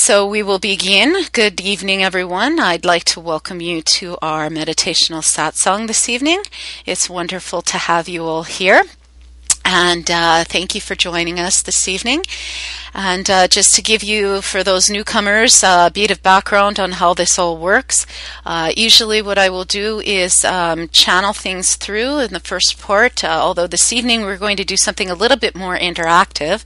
So we will begin. Good evening, everyone. I'd like to welcome you to our Meditational Satsang this evening. It's wonderful to have you all here. And thank you for joining us this evening. And just to give you, for those newcomers, a bit of background on how this all works. Usually what I will do is channel things through in the first part, although this evening we're going to do something a little bit more interactive.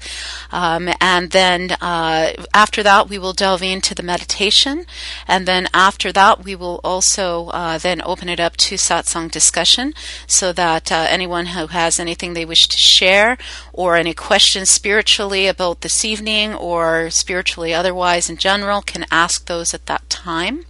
And then after that we will delve into the meditation. And then after that we will also then open it up to satsang discussion so that anyone who has anything they wish to share or any questions spiritually about this evening or spiritually otherwise in general can ask those at that time.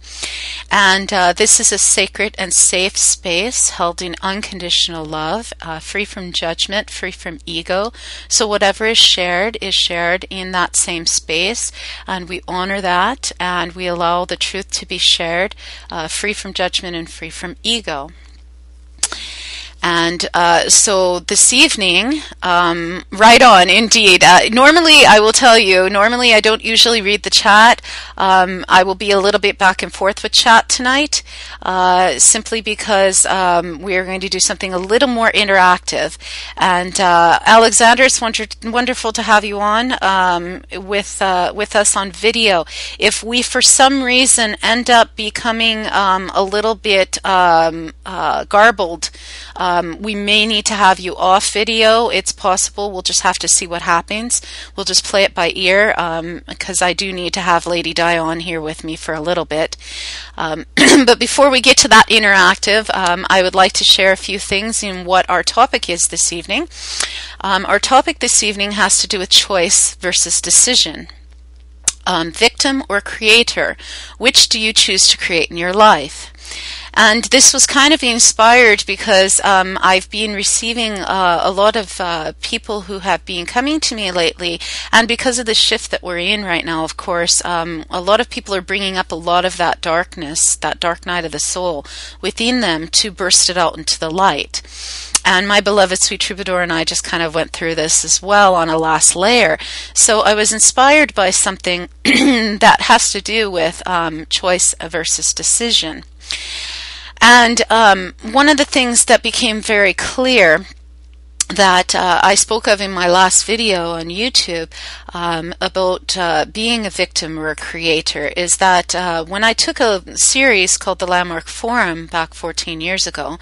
And this is a sacred and safe space held in unconditional love, free from judgment, free from ego. So whatever is shared in that same space, and we honor that and we allow the truth to be shared, free from judgment and free from ego. And so this evening, right on, indeed. Normally, I will tell you, normally I don't usually read the chat. I will be a little bit back and forth with chat tonight, simply because we are going to do something a little more interactive. And Alexander, it's wonderful to have you on with us on video. If we, for some reason, end up becoming a little bit garbled, we may need to have you off video. It's possible. We'll just have to see what happens. We'll just play it by ear because I do need to have Lady Di on here with me for a little bit. But before we get to that interactive, I would like to share a few things in what our topic is this evening. Our topic this evening has to do with choice versus decision. Victim or creator, which do you choose to create in your life? And this was kind of inspired because I've been receiving a lot of people who have been coming to me lately, and because of the shift that we're in right now, of course, a lot of people are bringing up a lot of that darkness, that dark night of the soul within them to burst it out into the light. And my beloved Sweet Troubadour and I just kind of went through this as well on a last layer. So I was inspired by something that has to do with choice versus decision. And one of the things that became very clear that I spoke of in my last video on YouTube about being a victim or a creator is that when I took a series called the Landmark Forum back 14 years ago,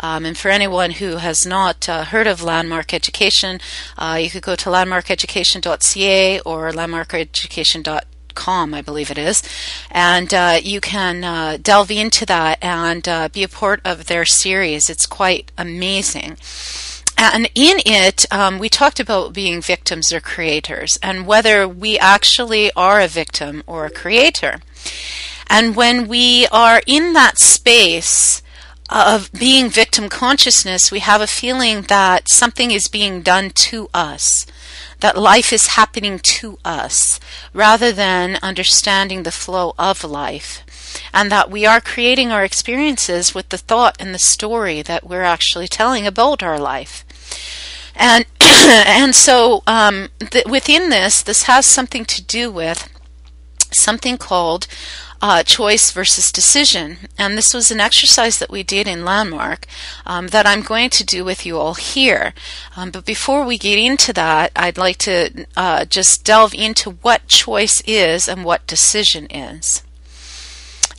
and for anyone who has not heard of Landmark Education, you could go to landmarkeducation.ca or landmarkeducation.com, I believe it is, and you can delve into that and be a part of their series. It's quite amazing. And in it, we talked about being victims or creators and whether we actually are a victim or a creator. And when we are in that space of being victim consciousness, we have a feeling that something is being done to us, that life is happening to us, rather than understanding the flow of life, and that we are creating our experiences with the thought and the story that we're actually telling about our life. And and so within this has something to do with something called choice versus decision. And this was an exercise that we did in Landmark that I'm going to do with you all here. But before we get into that, I'd like to just delve into what choice is and what decision is.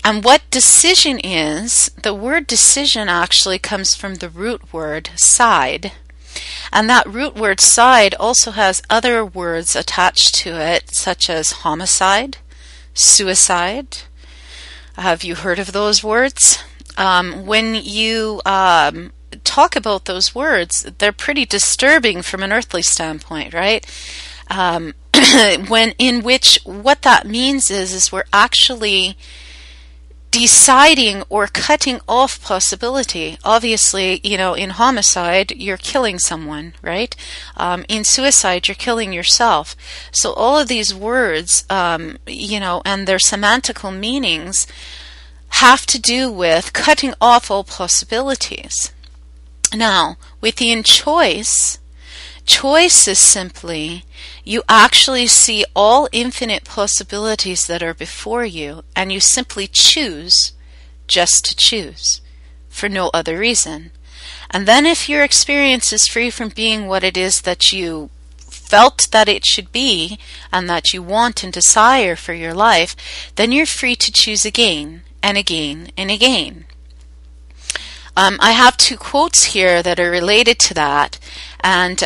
And what decision is, the word decision actually comes from the root word side. And that root word side also has other words attached to it, such as homicide, suicide. Have you heard of those words? When you talk about those words, they're pretty disturbing from an earthly standpoint, right? What that means is we're actually deciding or cutting off possibility. Obviously, in homicide, you're killing someone, right? In suicide, you're killing yourself. So all of these words, and their semantical meanings have to do with cutting off all possibilities. Now, within choice, Choice is simply you actually see all infinite possibilities that are before you, and you simply choose just to choose for no other reason. And then if your experience is free from being what it is that you felt that it should be and that you want and desire for your life, then you're free to choose again and again and again. I have two quotes here that are related to that, and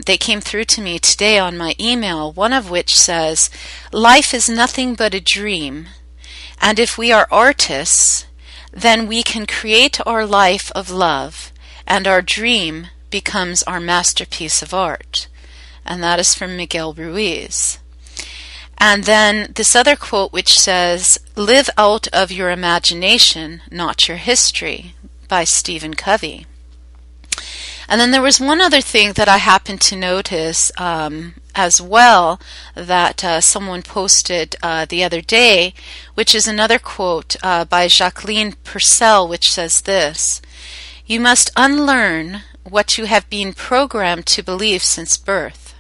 they came through to me today on my email, one of which says, "Life is nothing but a dream, and if we are artists, then we can create our life of love, and our dream becomes our masterpiece of art." And that is from Miguel Ruiz. And then this other quote which says, "Live out of your imagination, not your history," by Steven Covey. And then there was one other thing that I happened to notice as well that someone posted the other day, which is another quote by Jacqueline Purcell, which says this: "You must unlearn what you have been programmed to believe since birth.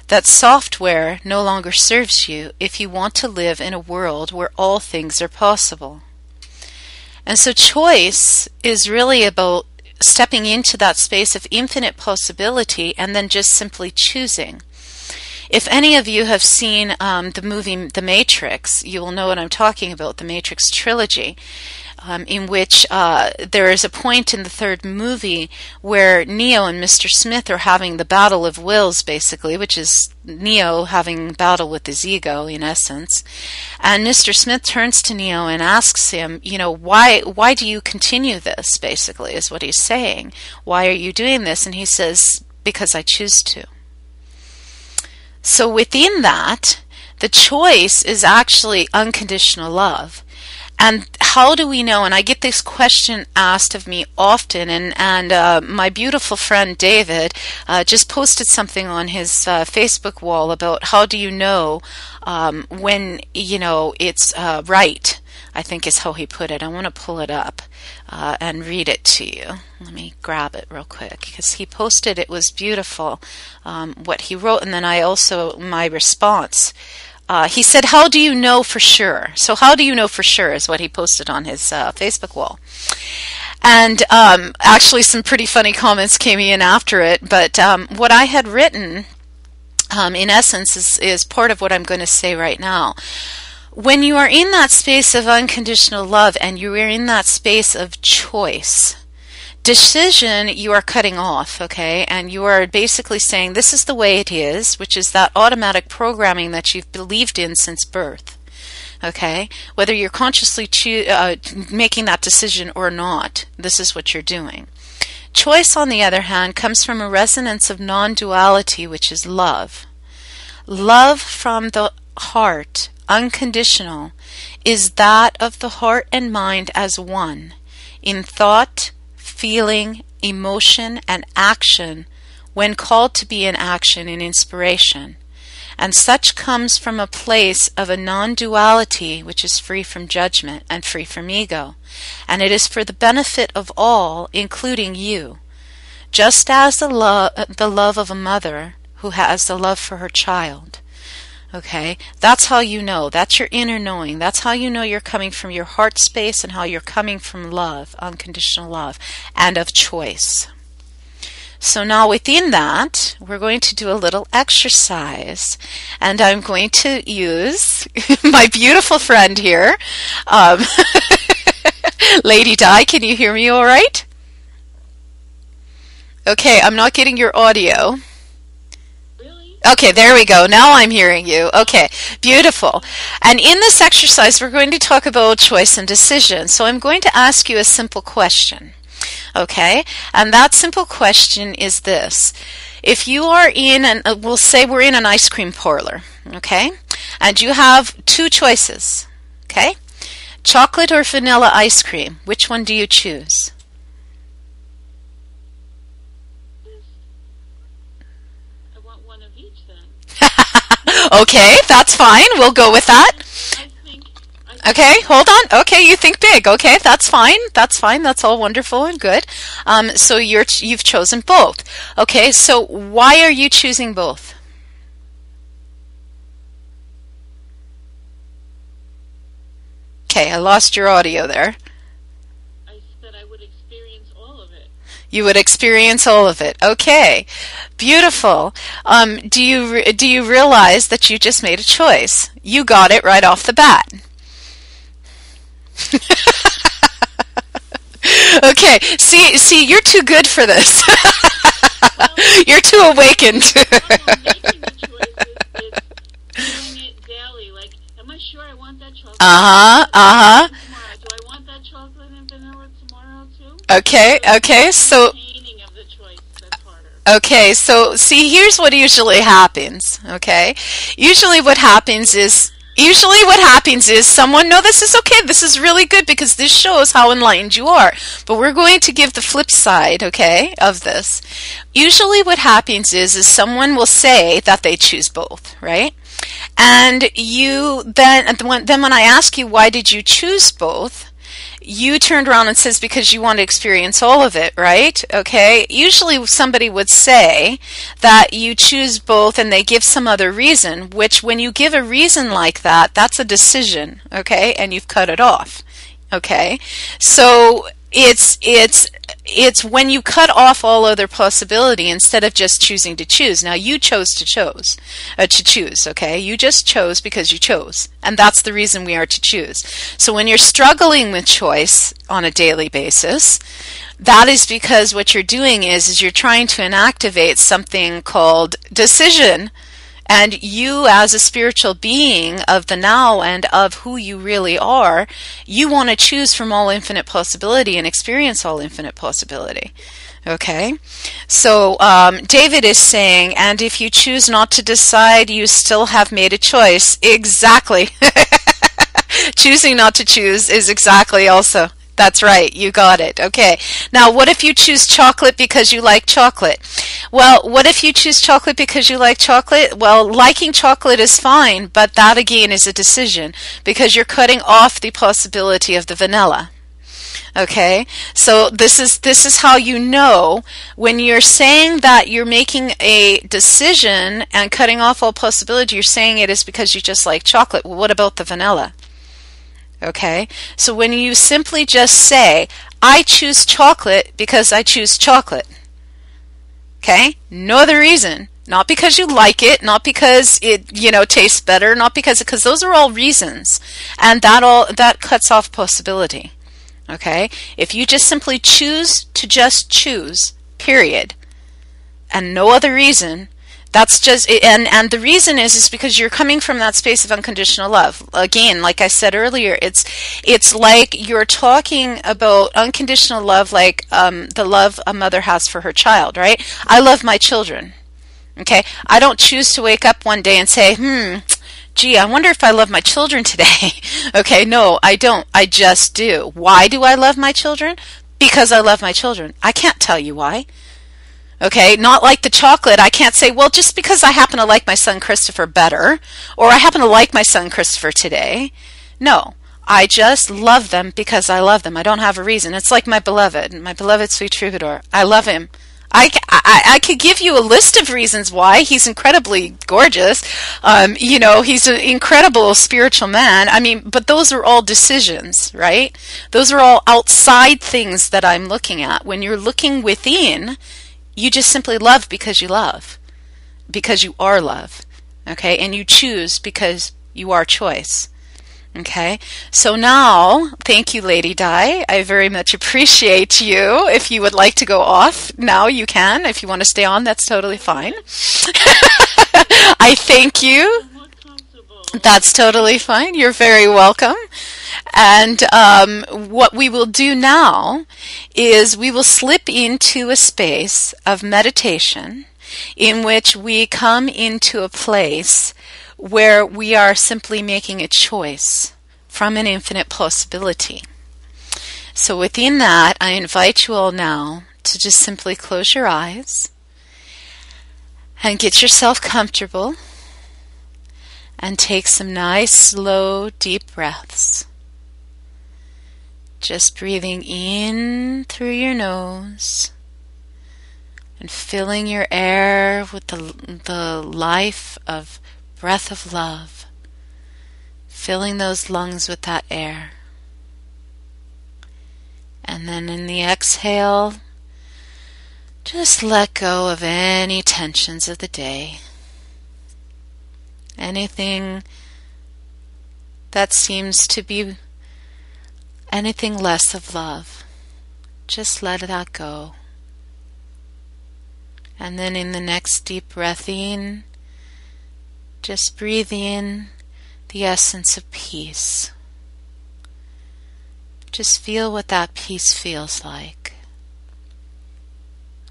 That software no longer serves you if you want to live in a world where all things are possible." And so choice is really about stepping into that space of infinite possibility and then just simply choosing. If any of you have seen the movie The Matrix, you will know what I'm talking about, the Matrix trilogy, in which there is a point in the third movie where Neo and Mr. Smith are having the battle of wills, basically, which is Neo having battle with his ego, in essence. And Mr. Smith turns to Neo and asks him, why do you continue this, basically, is what he's saying. Why are you doing this? And he says, "Because I choose to." So within that, the choice is actually unconditional love. And how do we know? And I get this question asked of me often, and my beautiful friend David just posted something on his Facebook wall about how do you know when it's right, I think is how he put it. I want to pull it up and read it to you. Let me grab it real quick because he posted, it was beautiful what he wrote, and then my response. He said, "How do you know for sure?" So how do you know for sure is what he posted on his Facebook wall. And actually some pretty funny comments came in after it, but what I had written in essence is part of what I'm going to say right now. When you are in that space of unconditional love and you are in that space of choice, decision you are cutting off, okay? And you are basically saying this is the way it is, which is that automatic programming that you've believed in since birth, okay? Whether you're consciously making that decision or not, this is what you're doing. Choice, on the other hand, comes from a resonance of non-duality, which is love. Love from the heart, unconditional, is that of the heart and mind as one, in thought, feeling, emotion, and action when called to be in action and inspiration. And such comes from a place of a non-duality which is free from judgment and free from ego. And it is for the benefit of all, including you. Just as the love of a mother who has the love for her child. Okay, that's how you know. That's your inner knowing. That's how you know you're coming from your heart space and how you're coming from love, unconditional love, and of choice. So now within that, we're going to do a little exercise, and I'm going to use my beautiful friend here, Lady Di. Can you hear me all right? Okay, I'm not getting your audio. Okay, there we go. Now I'm hearing you. Okay, beautiful. And in this exercise, we're going to talk about choice and decision. So I'm going to ask you a simple question. Okay, and that simple question is this. If you are we'll say we're in an ice cream parlor, okay, and you have two choices, okay, chocolate or vanilla ice cream, which one do you choose? Okay, that's fine. We'll go with that. Okay, hold on. Okay, you think big. Okay, that's fine. That's fine. That's all wonderful and good. So you've chosen both. Okay, so why are you choosing both? Okay, I lost your audio there. I said I would experience all of it. You would experience all of it. Okay, beautiful. Do you realize that you just made a choice? You got it right off the bat. Okay, see, you're too good for this. You're too awakened. Making the choice is doing it daily. Like, am I sure I want that chocolate? Uh-huh, uh-huh. Tomorrow. Do I want that chocolate and vanilla tomorrow too? Okay, so Maintaining of the choice that's harder. okay, so see, here's what usually happens, okay? Usually what happens is someone, no, this is okay, this is really good because this shows how enlightened you are. But we're going to give the flip side, okay, of this. Usually what happens is someone will say that they choose both, right? And you then when I ask you why did you choose both, you turned around and says because you want to experience all of it, right? Okay. Usually somebody would say that you choose both and they give some other reason, which when you give a reason like that, that's a decision, okay? And you've cut it off. Okay. So it's when you cut off all other possibility instead of just choosing to choose. Now you chose to choose, okay? You just chose because you chose. And that's the reason we are to choose. So when you're struggling with choice on a daily basis, that is because what you're doing is you're trying to inactivate something called decision. And you, as a spiritual being of the now and of who you really are, you want to choose from all infinite possibility and experience all infinite possibility. Okay? So David is saying, and if you choose not to decide, you still have made a choice. Exactly. Choosing not to choose is exactly also. That's right, you got it. Okay. Now, what if you choose chocolate because you like chocolate? Well, what if you choose chocolate because you like chocolate? Well, liking chocolate is fine, but that again is a decision because you're cutting off the possibility of the vanilla. Okay? So this is how you know when you're saying that you're making a decision and cutting off all possibility, you're saying it is because you just like chocolate. Well, what about the vanilla? Okay, so when you simply just say, I choose chocolate because I choose chocolate. Okay, no other reason. Not because you like it, not because it, tastes better, not because those are all reasons. And that cuts off possibility. Okay, if you just simply choose to just choose, period, and no other reason, that's just, and the reason is because you're coming from that space of unconditional love. Again, like I said earlier, it's like you're talking about unconditional love, like the love a mother has for her child, right? I love my children. Okay, I don't choose to wake up one day and say, gee, I wonder if I love my children today. Okay, no, I don't. I just do. Why do I love my children? Because I love my children. I can't tell you why. Okay, not like the chocolate. I can't say, well, just because I happen to like my son Christopher better, or I happen to like my son Christopher today. No, I just love them because I love them. I don't have a reason. It's like my beloved sweet troubadour. I love him. I could give you a list of reasons why. He's incredibly gorgeous. He's an incredible spiritual man. I mean, but those are all decisions, right? Those are all outside things that I'm looking at. When you're looking within, you just simply love because you are love, okay? And you choose because you are choice, okay? So now, thank you, Lady Di. I very much appreciate you. If you would like to go off, now you can. If you want to stay on, that's totally fine. I thank you. That's totally fine. You're very welcome. And what we will do now is we will slip into a space of meditation in which we come into a place where we are simply making a choice from an infinite possibility. So within that, I invite you all now to just simply close your eyes and get yourself comfortable and take some nice, slow, deep breaths. Just breathing in through your nose and filling your air with the life of breath of love, filling those lungs with that air. And then in the exhale, just let go of any tensions of the day. Anything that seems to be anything less of love. Just let that go. And then in the next deep breath in, just breathe in the essence of peace. Just feel what that peace feels like.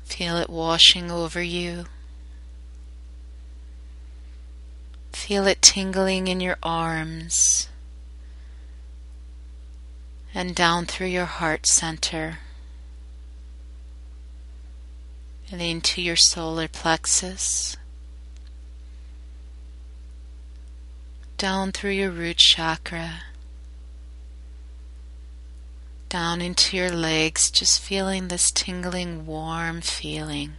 Feel it washing over you. Feel it tingling in your arms and down through your heart center and into your solar plexus, down through your root chakra, down into your legs, just feeling this tingling, warm feeling,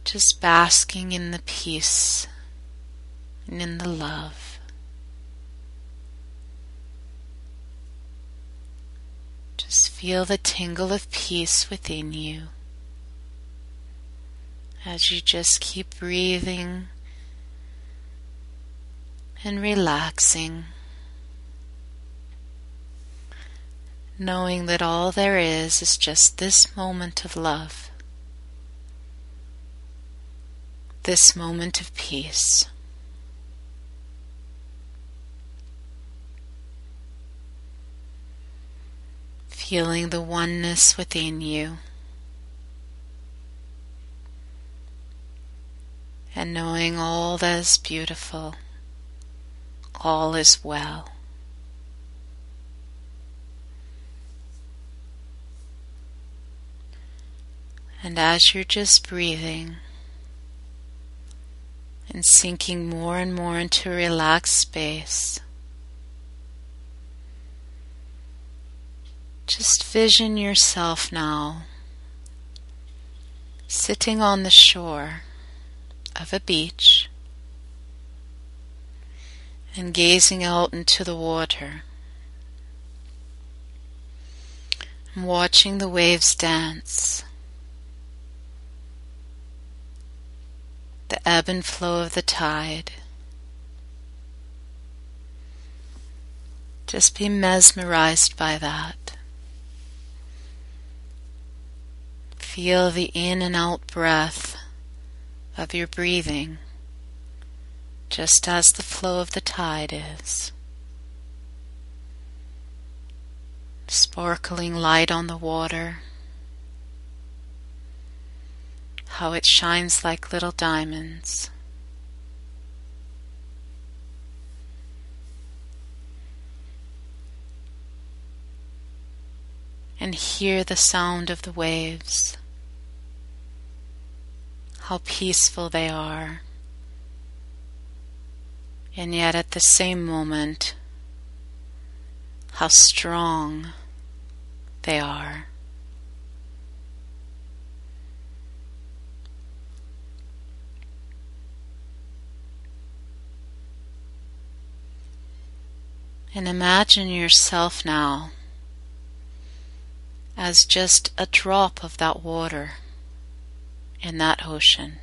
just basking in the peace and in the love. Just feel the tingle of peace within you as you just keep breathing and relaxing, knowing that all there is just this moment of love, this moment of peace. Feeling the oneness within you and knowing all that is beautiful, all is well. And as you're just breathing and sinking more and more into a relaxed space, just vision yourself now sitting on the shore of a beach and gazing out into the water and watching the waves dance, the ebb and flow of the tide. Just be mesmerized by that. Feel the in and out breath of your breathing, just as the flow of the tide is. Sparkling light on the water, how it shines like little diamonds. And hear the sound of the waves, how peaceful they are, and yet at the same moment, how strong they are. And imagine yourself now as just a drop of that water in that ocean.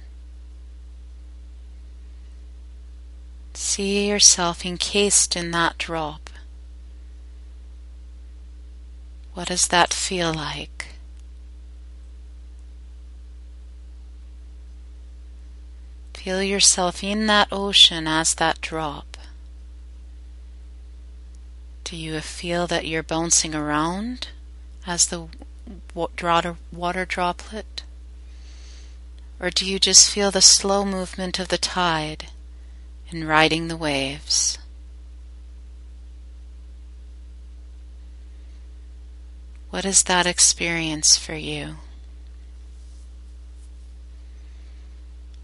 See yourself encased in that drop. What does that feel like? Feel yourself in that ocean as that drop. Do you feel that you're bouncing around as the water droplet? Or do you just feel the slow movement of the tide in riding the waves? What is that experience for you?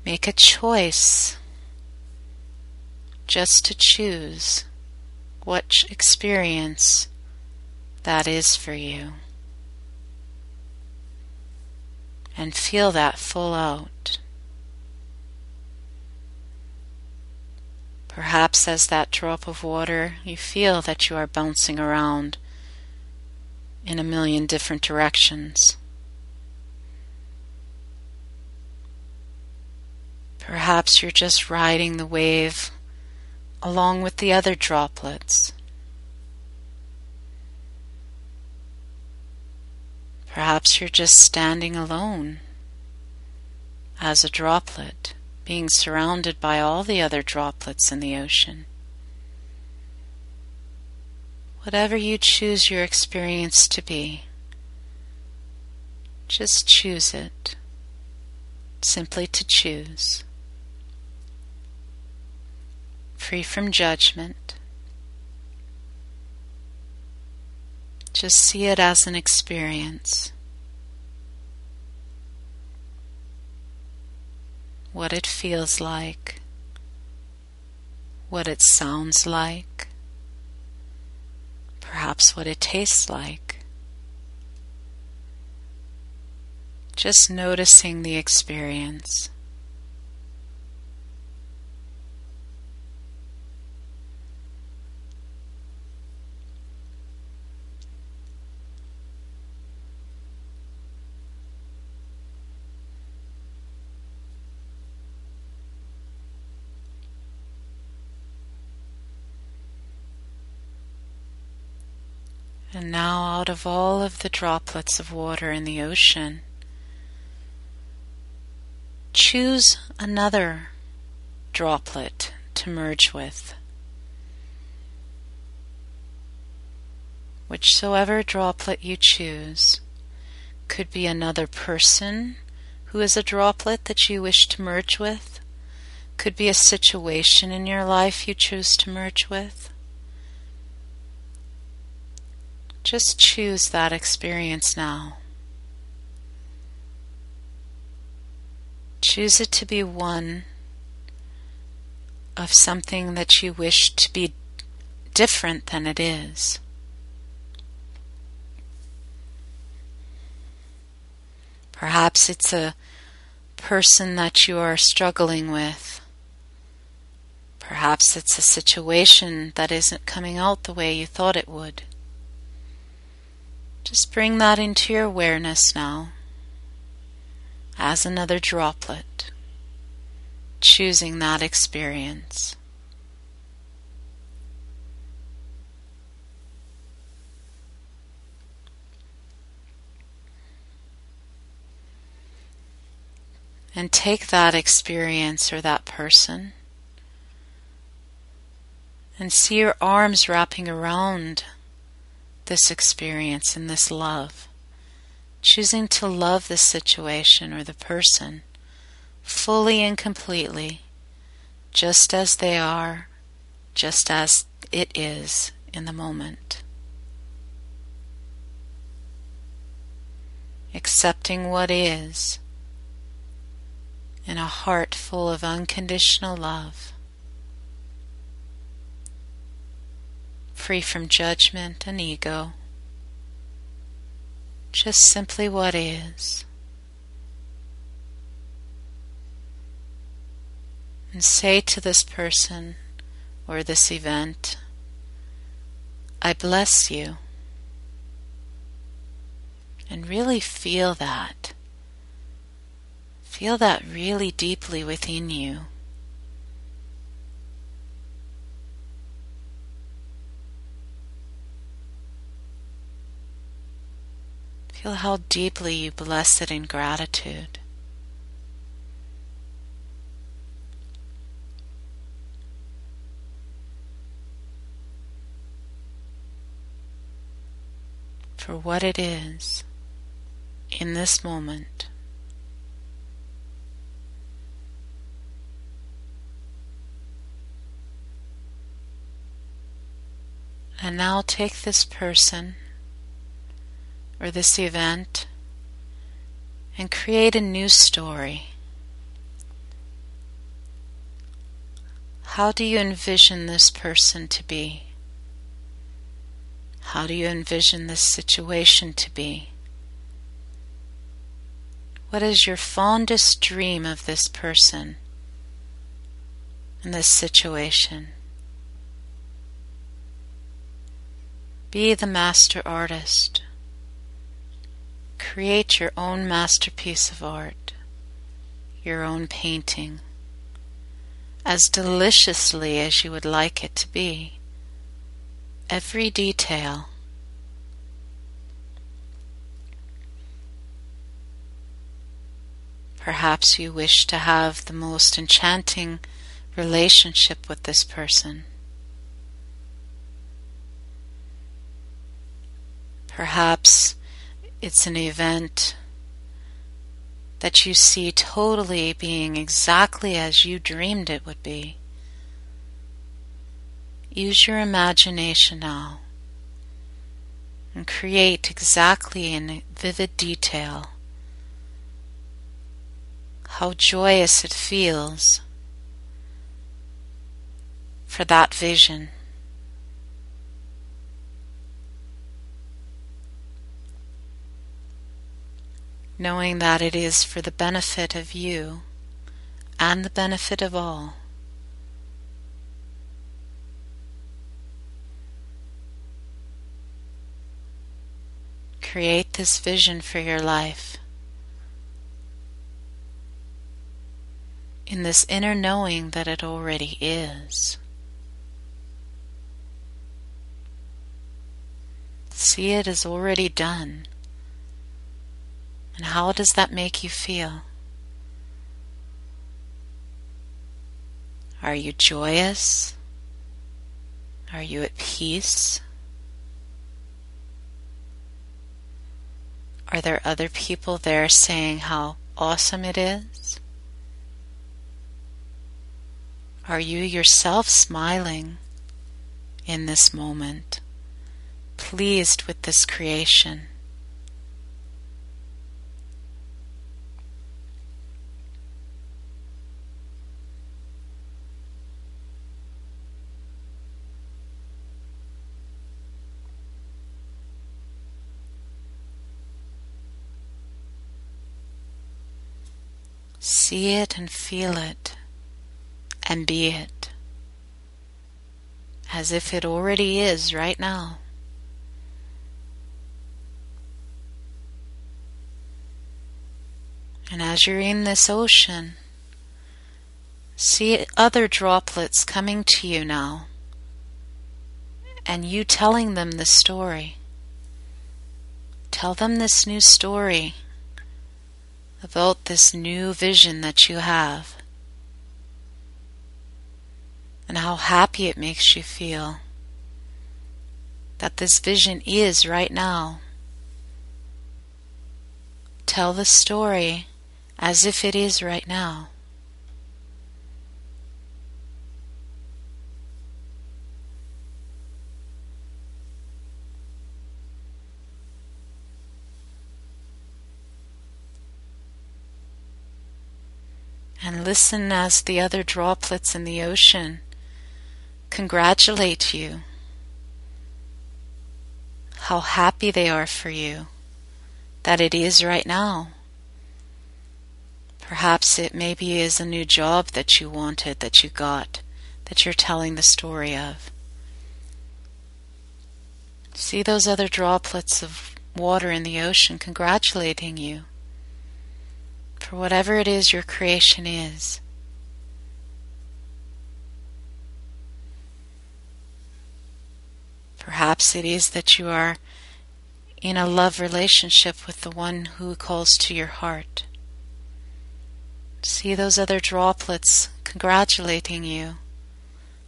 Make a choice just to choose what experience that is for you. And feel that full out. Perhaps as that drop of water, you feel that you are bouncing around in a million different directions. Perhaps you're just riding the wave along with the other droplets. Perhaps you're just standing alone as a droplet, being surrounded by all the other droplets in the ocean. Whatever you choose your experience to be, just choose it, simply to choose, free from judgment. Just see it as an experience. What it feels like, what it sounds like, perhaps what it tastes like. Just noticing the experience. And now, out of all of the droplets of water in the ocean, choose another droplet to merge with. Whichsoever droplet you choose, could be another person who is a droplet that you wish to merge with, could be a situation in your life you choose to merge with. Just choose that experience now. Choose it to be one of something that you wish to be different than it is. Perhaps it's a person that you are struggling with. Perhaps it's a situation that isn't coming out the way you thought it would. Just bring that into your awareness now, as another droplet, choosing that experience. And take that experience or that person and see your arms wrapping around this experience and this love, choosing to love the situation or the person fully and completely, just as they are, just as it is in the moment. Accepting what is in a heart full of unconditional love, free from judgment and ego, just simply what is. And say to this person or this event, I bless you. And really feel that. Feel that really deeply within you. Feel how deeply you bless it in gratitude. For what it is in this moment. And now take this person or this event and create a new story. How do you envision this person to be? How do you envision this situation to be? What is your fondest dream of this person and this situation? Be the master artist. Create your own masterpiece of art, your own painting, as deliciously as you would like it to be. Every detail. Perhaps you wish to have the most enchanting relationship with this person. Perhaps it's an event that you see totally being exactly as you dreamed it would be. Use your imagination now and create exactly in vivid detail how joyous it feels for that vision. Knowing that it is for the benefit of you and the benefit of all. Create this vision for your life in this inner knowing that it already is. See it as already done. And how does that make you feel? Are you joyous? Are you at peace? Are there other people there saying how awesome it is? Are you yourself smiling in this moment, pleased with this creation? See it and feel it and be it as if it already is right now. And as you're in this ocean, see other droplets coming to you now and you telling them the story. Tell them this new story about this new vision that you have and how happy it makes you feel that this vision is right now. Tell the story as if it is right now. And listen as the other droplets in the ocean congratulate you. How happy they are for you that it is right now. Perhaps it maybe is a new job that you wanted, that you got, that you're telling the story of. See those other droplets of water in the ocean congratulating you for whatever it is your creation is. Perhaps it is that you are in a love relationship with the one who calls to your heart. See those other droplets congratulating you,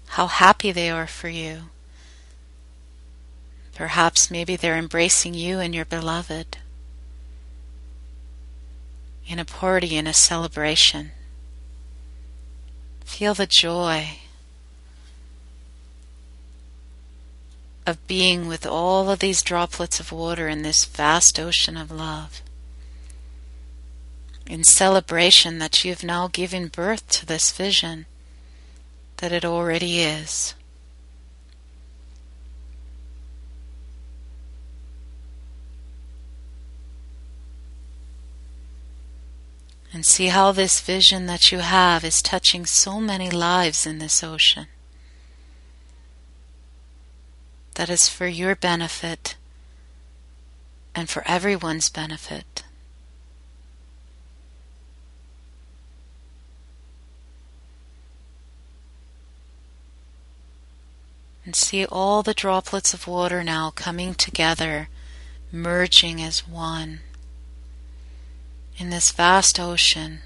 how happy they are for you. Perhaps maybe they're embracing you and your beloved in a party, in a celebration. Feel the joy of being with all of these droplets of water in this vast ocean of love, in celebration that you've now given birth to this vision, that it already is. And see how this vision that you have is touching so many lives in this ocean. That is for your benefit and for everyone's benefit. And see all the droplets of water now coming together, merging as one in this vast ocean.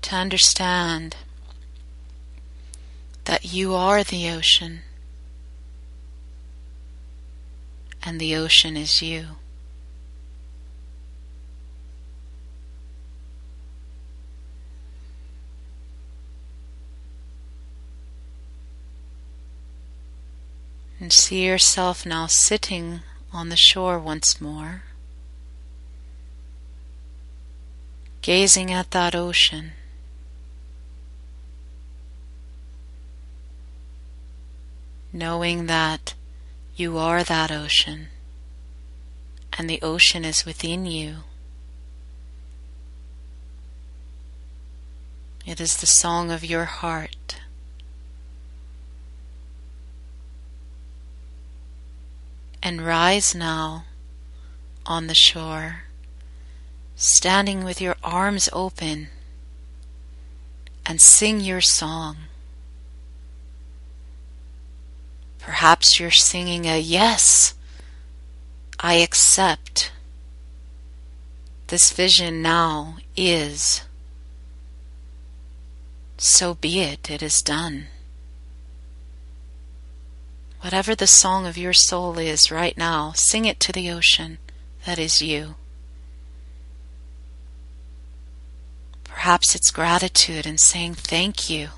To understand that you are the ocean and the ocean is you. And see yourself now sitting on the shore once more, gazing at that ocean, knowing that you are that ocean and the ocean is within you. It is the song of your heart. And rise now on the shore, standing with your arms open, and sing your song. Perhaps you're singing a yes, I accept. This vision now is. So be it, it is done. Whatever the song of your soul is right now, sing it to the ocean that is you. Perhaps it's gratitude and saying thank you.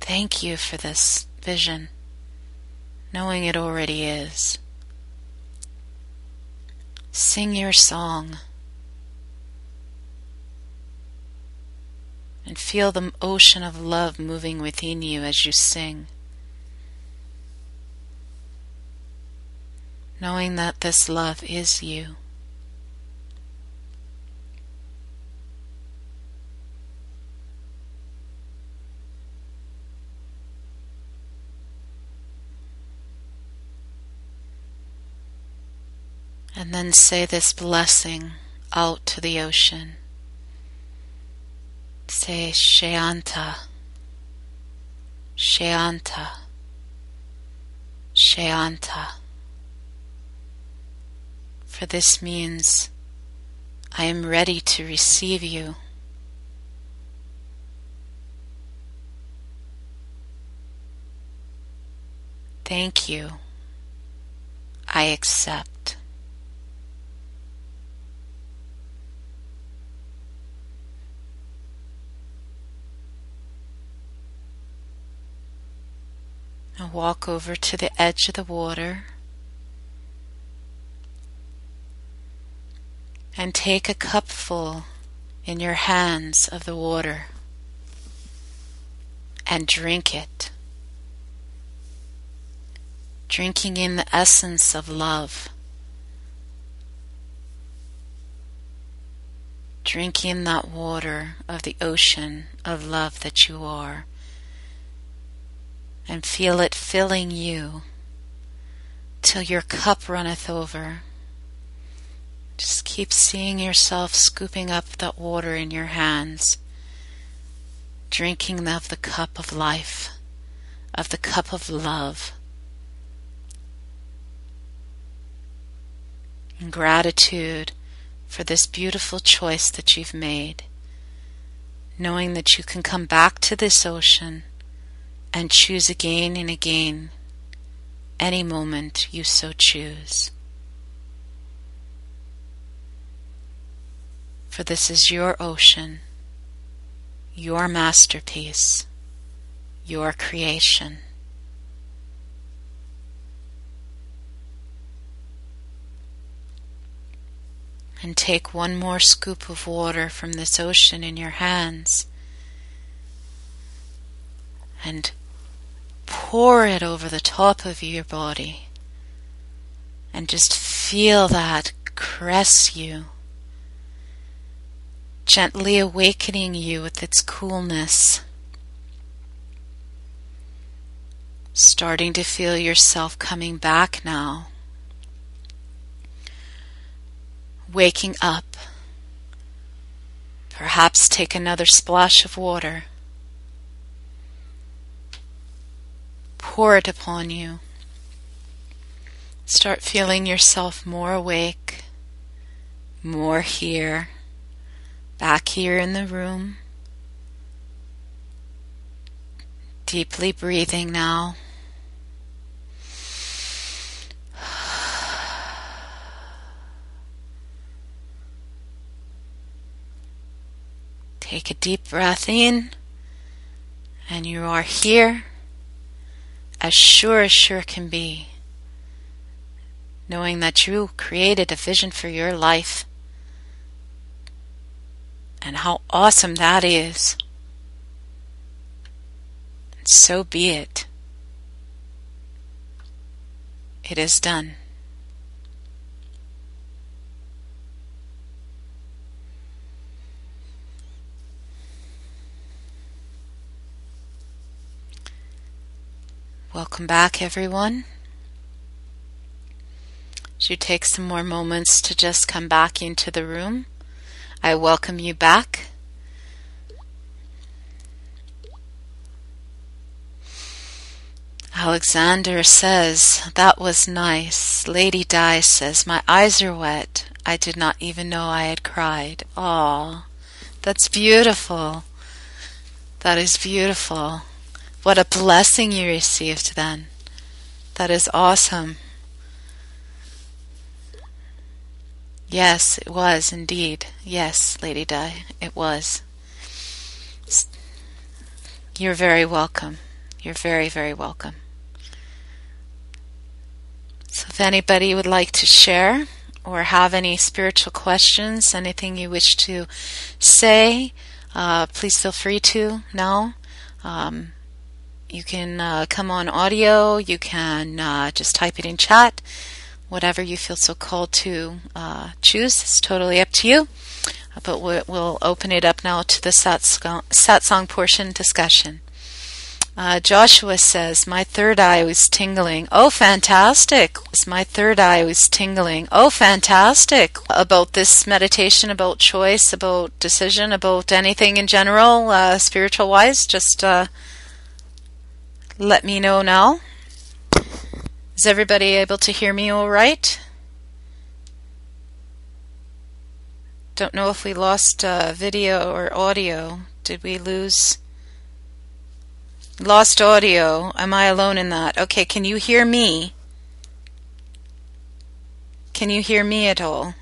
Thank you for this vision, knowing it already is. Sing your song. And feel the ocean of love moving within you as you sing. Knowing that this love is you. And then say this blessing out to the ocean. Say Shayanta, Shayanta, Shayanta. For this means I am ready to receive you. Thank you. I accept. Now walk over to the edge of the water and take a cupful in your hands of the water and drink it, drinking in the essence of love, drink in that water of the ocean of love that you are. And feel it filling you till your cup runneth over. Just keep seeing yourself scooping up that water in your hands, drinking of the cup of life, of the cup of love. In gratitude for this beautiful choice that you've made, knowing that you can come back to this ocean and choose again and again, any moment you so choose. For this is your ocean, your masterpiece, your creation. And take one more scoop of water from this ocean in your hands and pour it over the top of your body and just feel that caress you, gently awakening you with its coolness. Starting to feel yourself coming back now. Waking up. Perhaps take another splash of water. Pour it upon you. Start feeling yourself more awake, more here, back here in the room. Deeply breathing now. Take a deep breath in, and you are here, as sure can be, knowing that you created a vision for your life, and how awesome that is. And so be it. It is done. Welcome back, everyone. As you take some more moments to just come back into the room, I welcome you back. Alexander says, that was nice. Lady Di says, my eyes are wet. I did not even know I had cried. Aw, that's beautiful. That is beautiful. What a blessing you received then. That is awesome. Yes, it was indeed. Yes, Lady Di, it was. You're very welcome. You're very, very welcome. So if anybody would like to share or have any spiritual questions, anything you wish to say, please feel free to now. You can come on audio, you can just type it in chat, whatever you feel so called to choose. It's totally up to you. But we'll open it up now to the satsang portion discussion. Joshua says, my third eye was tingling. Oh, fantastic. My third eye was tingling. Oh, fantastic. About this meditation, about choice, about decision, about anything in general, spiritual-wise, just let me know now. Is everybody able to hear me all right? Don't know if we lost video or audio. Did we lose? Lost audio. Am I alone in that? Okay, can you hear me? Can you hear me at all?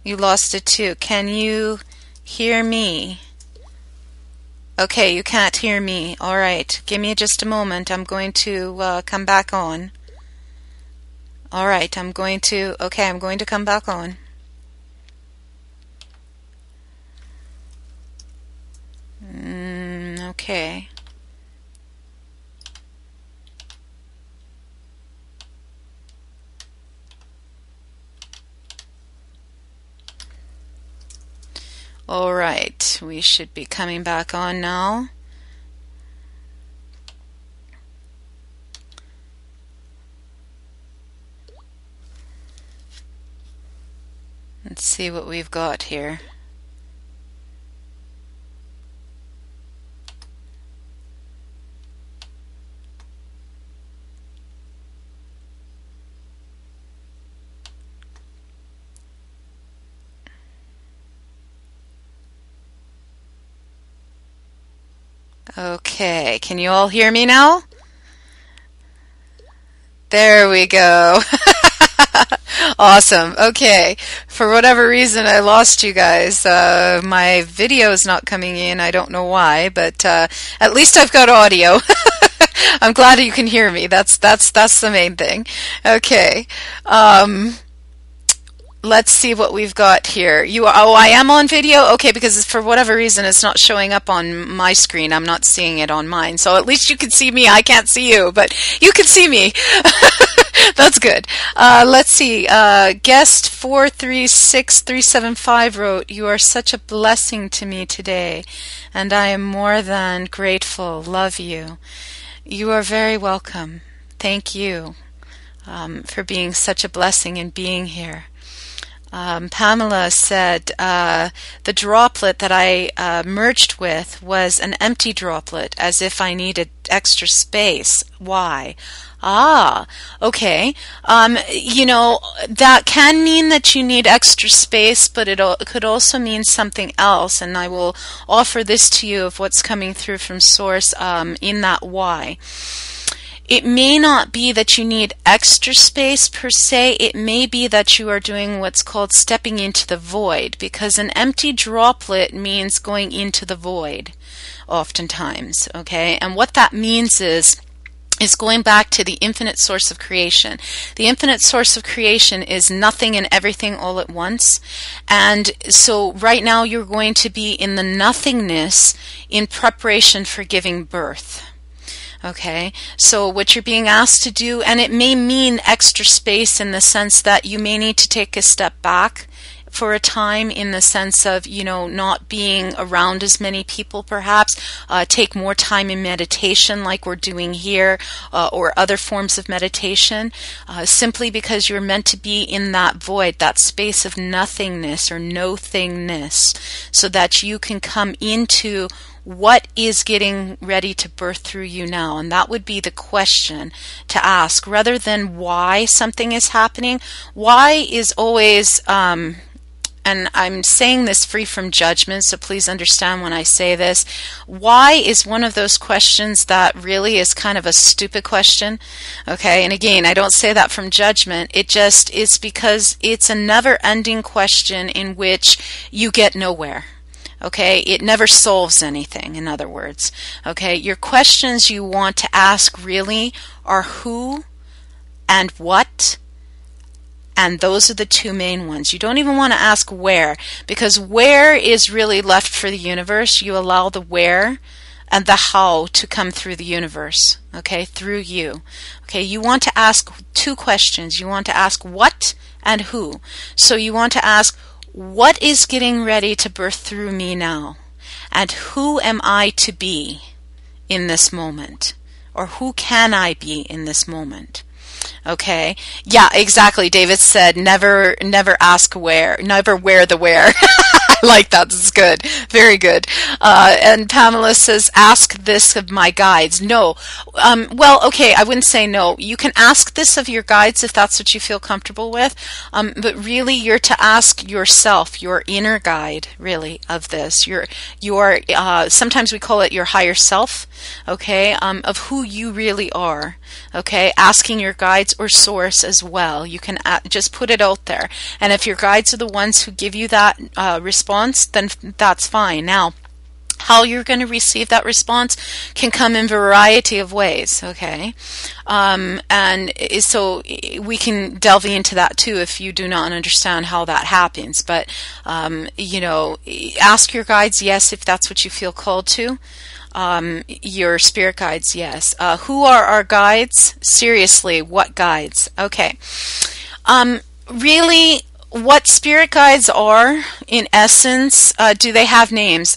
You lost it too. Can you hear me? Okay, you can't hear me. All right. Give me just a moment. I'm going to come back on. All right. I'm going to come back on. Okay. All right, we should be coming back on now. Let's see what we've got here. Okay, can you all hear me now? There we go. Awesome. Okay. For whatever reason, I lost you guys. My video is not coming in. I don't know why, but at least I've got audio. I'm glad you can hear me. That's the main thing. Okay. let's see what we've got here. Oh, I am on video? Okay, because for whatever reason it's not showing up on my screen. I'm not seeing it on mine. So at least you can see me. I can't see you, but you can see me. That's good. Let's see. Guest 436375 wrote, "You are such a blessing to me today, and I am more than grateful. Love you." You are very welcome. Thank you for being such a blessing and being here. Pamela said, the droplet that I merged with was an empty droplet, as if I needed extra space. Why? Ah, okay. That can mean that you need extra space, but it could also mean something else, and I will offer this to you of what's coming through from Source in that why. It may not be that you need extra space per se. It may be that you are doing what's called stepping into the void, because an empty droplet means going into the void oftentimes, okay? And what that means is going back to the infinite source of creation. The infinite source of creation is nothing and everything all at once. And so right now you're going to be in the nothingness in preparation for giving birth. Okay, so what you're being asked to do, and it may mean extra space in the sense that you may need to take a step back for a time, in the sense of, not being around as many people perhaps, take more time in meditation like we're doing here, or other forms of meditation, simply because you're meant to be in that void, that space of nothingness or no-thingness, so that you can come into what is getting ready to birth through you now. And that would be the question to ask, rather than why something is happening. Why is always, and I'm saying this free from judgment, so please understand when I say this, why is one of those questions that really is kind of a stupid question, okay? And again, I don't say that from judgment. It just is because it's a never-ending question in which you get nowhere. Okay, it never solves anything, in other words. Okay, your questions you want to ask really are who and what, and those are the two main ones. You don't even want to ask where, because where is really left for the universe. You allow the where and the how to come through the universe, okay, through you. Okay, you want to ask two questions. You want to ask what and who. So you want to ask, what is getting ready to birth through me now? And who am I to be in this moment? Or who can I be in this moment? Okay. Yeah, exactly. David said, never ask where, never wear the where. I like that. This is good. Very good. And Pamela says, ask this of my guides. No. Well, okay, I wouldn't say no. You can ask this of your guides if that's what you feel comfortable with. But really, you're to ask yourself, your inner guide, really, of this. Your sometimes we call it your higher self, okay, of who you really are, okay? Asking your guides or source as well. You can just put it out there. And if your guides are the ones who give you that response, then that's fine. Now, how you're going to receive that response can come in a variety of ways, okay? And so we can delve into that too if you do not understand how that happens. But, ask your guides, yes, if that's what you feel called to. Your spirit guides, yes. Who are our guides? Seriously, what guides? Okay. Really, what spirit guides are, in essence, do they have names?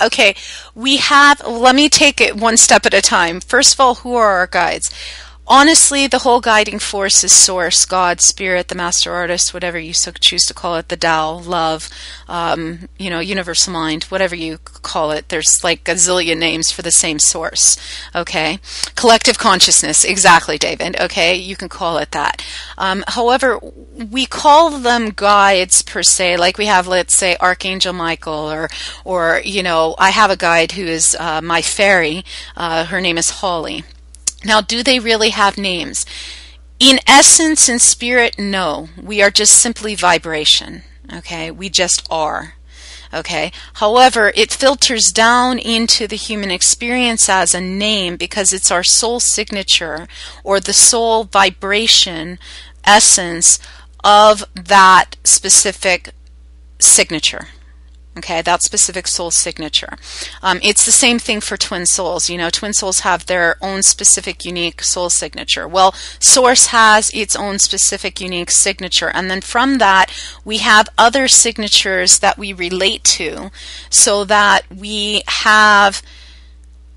Okay, let me take it one step at a time. First of all, who are our guides? Honestly, the whole guiding force is Source, God, Spirit, the Master Artist, whatever you choose to call it, the Tao, love, universal mind, whatever you call it. There's like a zillion names for the same source, okay? Collective consciousness, exactly, David, okay? You can call it that. However, we call them guides per se, like we have, let's say, Archangel Michael, or I have a guide who is my fairy. Her name is Holly. Now, do they really have names? In essence, in spirit, no. We are just simply vibration, okay? We just are, okay? However, it filters down into the human experience as a name because it's our soul signature or the soul vibration essence of that specific signature. Okay, that specific soul signature. It's the same thing for twin souls. You know, twin souls have their own specific unique soul signature. Well, Source has its own specific unique signature. And then from that, we have other signatures that we relate to so that we have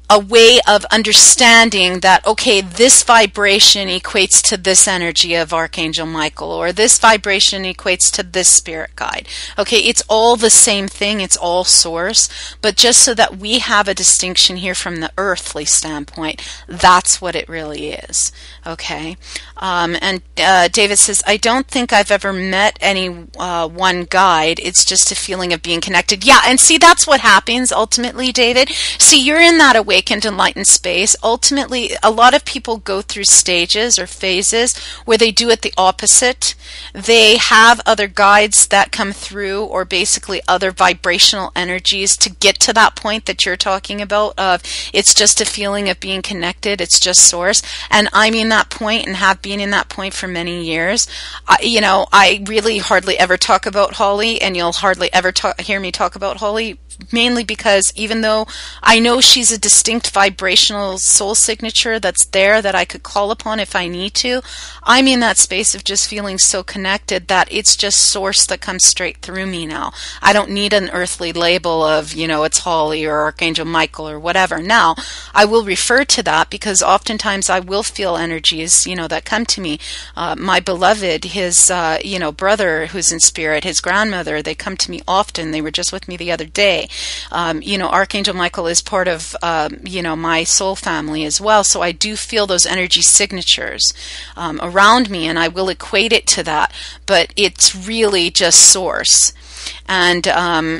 a way of understanding that, okay, this vibration equates to this energy of Archangel Michael, or this vibration equates to this spirit guide. Okay, it's all the same thing, it's all source, but just so that we have a distinction here from the earthly standpoint, that's what it really is. Okay, and David says, I don't think I've ever met any one guide, it's just a feeling of being connected. Yeah, and see, that's what happens ultimately, David. See, you're in that awakened, enlightened space. Ultimately, a lot of people go through stages or phases where they do it the opposite. They have other guides that come through, or basically other vibrational energies to get to that point that you're talking about of it's just a feeling of being connected, it's just source. And I'm in that point and have been in that point for many years. I really hardly ever talk about Holly, and you'll hardly ever hear me talk about Holly, mainly because even though I know she's a distinct vibrational soul signature that's there that I could call upon if I need to, I'm in that space of just feeling so connected that it's just source that comes straight through me now. I don't need an earthly label of, it's Holly or Archangel Michael or whatever. Now, I will refer to that because oftentimes I will feel energies, that come to me. My beloved, his, brother who's in spirit, his grandmother, they come to me often. They were just with me the other day. Archangel Michael is part of, my soul family as well. So I do feel those energy signatures around me, and I will equate it to that. But it's really just source. And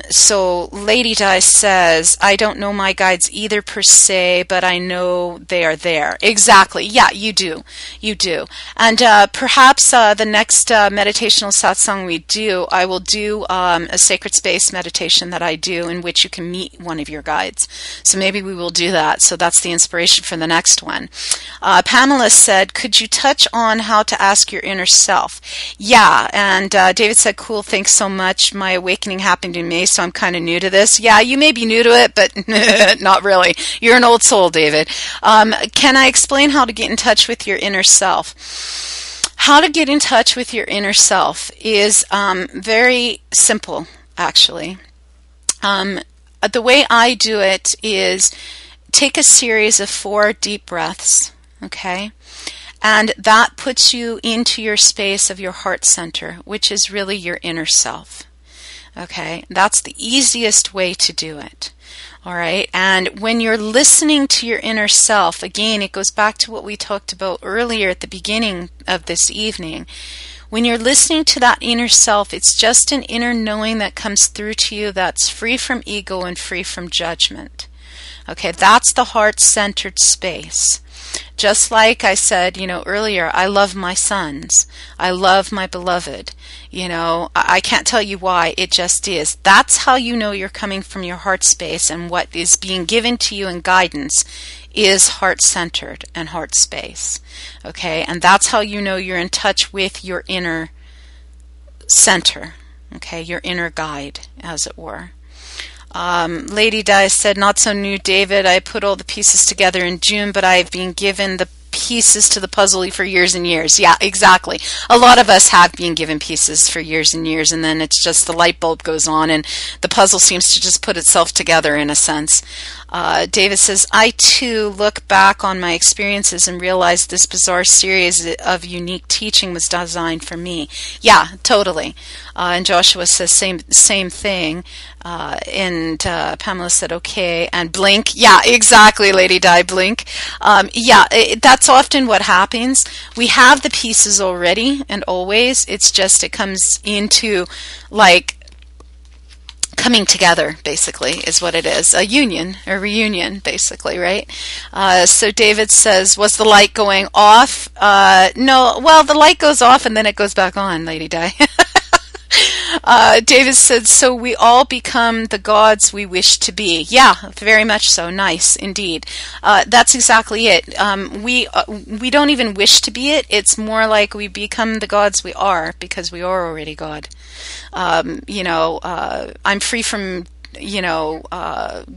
so Lady Di says, I don't know my guides either per se, but I know they are there. Exactly. Yeah, you do. You do. And perhaps the next meditational satsang we do, I will do a sacred space meditation that I do in which you can meet one of your guides. So maybe we will do that. So that's the inspiration for the next one. Pamela said, could you touch on how to ask your inner self? Yeah. And David said, cool, thanks so much. My awakening happened in May, so I'm kind of new to this. Yeah, you may be new to it, but not really. You're an old soul, David. Can I explain how to get in touch with your inner self? How to get in touch with your inner self is very simple, actually. The way I do it is take a series of 4 deep breaths, okay? And that puts you into your space of your heart center, which is really your inner self. Okay, that's the easiest way to do it. All right, and when you're listening to your inner self, again, it goes back to what we talked about earlier at the beginning of this evening. When you're listening to that inner self, it's just an inner knowing that comes through to you that's free from ego and free from judgment. Okay, that's the heart-centered space. Just like I said, earlier, I love my sons. I love my beloved. I can't tell you why, it just is. That's how you know you're coming from your heart space, and what is being given to you in guidance is heart-centered and heart space. Okay, and that's how you know you're in touch with your inner center. Okay, your inner guide, as it were. Lady Di said, not so new, David. I put all the pieces together in June, but I've been given the pieces to the puzzle for years and years. Yeah, exactly. A lot of us have been given pieces for years and years, and then it's just the light bulb goes on and the puzzle seems to just put itself together in a sense. David says, I too look back on my experiences and realize this bizarre series of unique teaching was designed for me. Yeah, totally. And Joshua says same thing. And Pamela said, okay. And blink. Yeah, exactly, Lady Di, blink. That's often what happens. We have the pieces already and always. It's just it comes into coming together, basically, is what it is. A union, a reunion, basically, right? So David says, was the light going off? No, well, the light goes off and then it goes back on, Lady Di. David said, so we all become the gods we wish to be. Yeah, very much so. Nice, indeed. That's exactly it. We don't even wish to be it. It's more like we become the gods we are because we are already God. I'm free from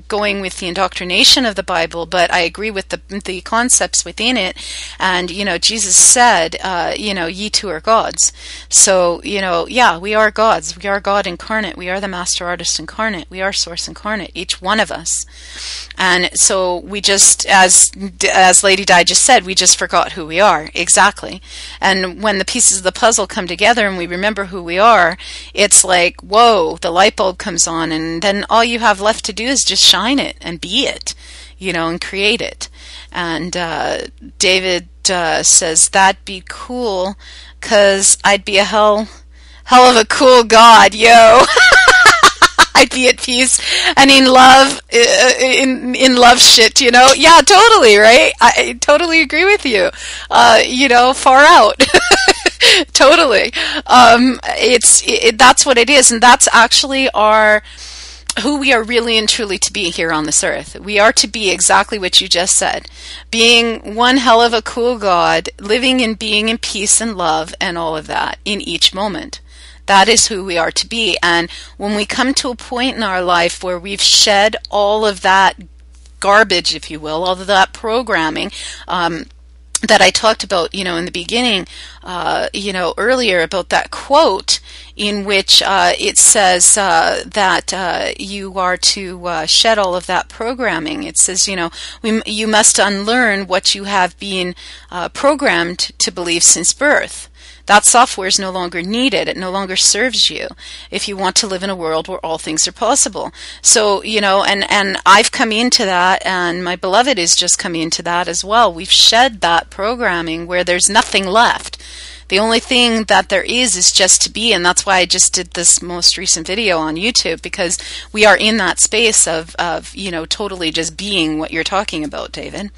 going with the indoctrination of the Bible, but I agree with the concepts within it. And, Jesus said, ye two are gods. So, we are gods. We are God incarnate. We are the Master Artist incarnate. We are Source incarnate, each one of us. And so we just, as Lady Di just said, we just forgot who we are. Exactly. And when the pieces of the puzzle come together and we remember who we are, it's like, whoa, the light bulb comes on, and then all you have left to do is just shine it and be it, and create it. And David says, that'd be cool, 'cause I'd be a hell of a cool god, yo. I'd be at peace and in love, in love shit, Yeah, totally, right? I totally agree with you. Far out. Totally. That's what it is, and that's actually who we are really and truly to be here on this earth. We are to be exactly what you just said. Being one hell of a cool God, living and being in peace and love and all of that in each moment. That is who we are to be. And when we come to a point in our life where we've shed all of that garbage, if you will, all of that programming, that I talked about, in the beginning, earlier about that quote in which it says that you are to shed all of that programming. It says, you must unlearn what you have been programmed to believe since birth. That software is no longer needed. It no longer serves you if you want to live in a world where all things are possible. So, and I've come into that, and my beloved is just coming into that as well. We've shed that programming where there's nothing left. The only thing that there is just to be, and that's why I just did this most recent video on YouTube, because we are in that space of totally just being what you're talking about, David.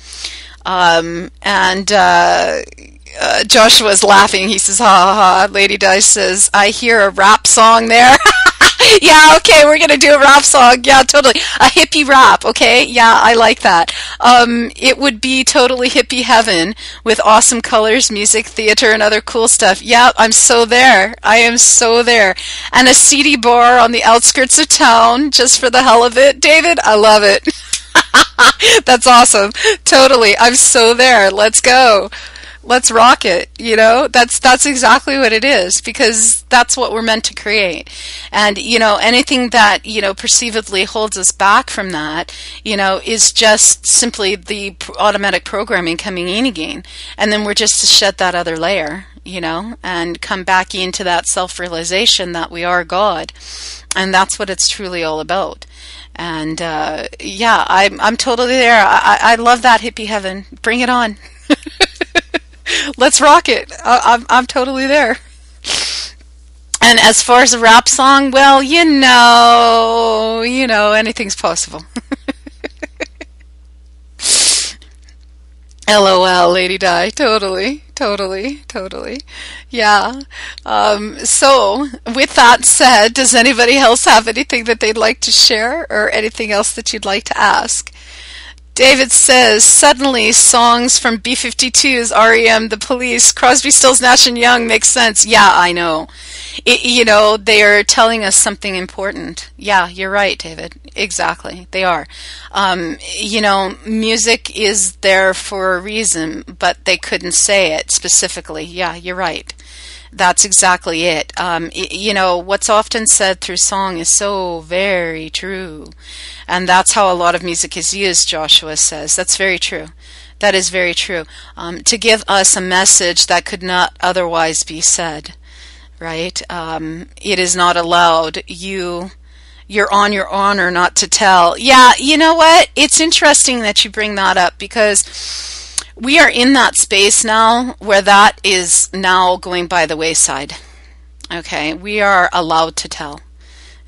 Joshua's laughing. He says, ha ha ha. Lady Di says, I hear a rap song there. Yeah, okay, we're going to do a rap song. Yeah, totally. A hippie rap, okay? Yeah, I like that. It would be totally hippie heaven with awesome colors, music, theater, and other cool stuff. Yeah, I'm so there. I am so there. And a seedy bar on the outskirts of town just for the hell of it. David, I love it. That's awesome. Totally. I'm so there. Let's go. Let's rock it. That's exactly what it is, because that's what we're meant to create. And, anything that, perceivedly holds us back from that, is just simply the automatic programming coming in again. And then we're just to shed that other layer, and come back into that self-realization that we are God. And that's what it's truly all about. And, I'm totally there. I love that hippie heaven. Bring it on. Let's rock it. I'm totally there. And as far as a rap song, well, anything's possible. LOL, Lady Di. Totally. Yeah. So, with that said, does anybody else have anything that they'd like to share, or anything else that you'd like to ask? David says, suddenly songs from B-52's REM, The Police, Crosby, Stills, Nash & Young makes sense. Yeah, I know. They are telling us something important. Yeah, you're right, David. Exactly. They are. Music is there for a reason, but they couldn't say it specifically. Yeah, you're right. That's exactly it. What's often said through song is so very true. And that's how a lot of music is used, Joshua says. That's very true. That is very true. To give us a message that could not otherwise be said, right? It is not allowed. You're on your honor not to tell. Yeah, you know what? It's interesting that you bring that up, because we are in that space now where that is now going by the wayside. Okay, we are allowed to tell.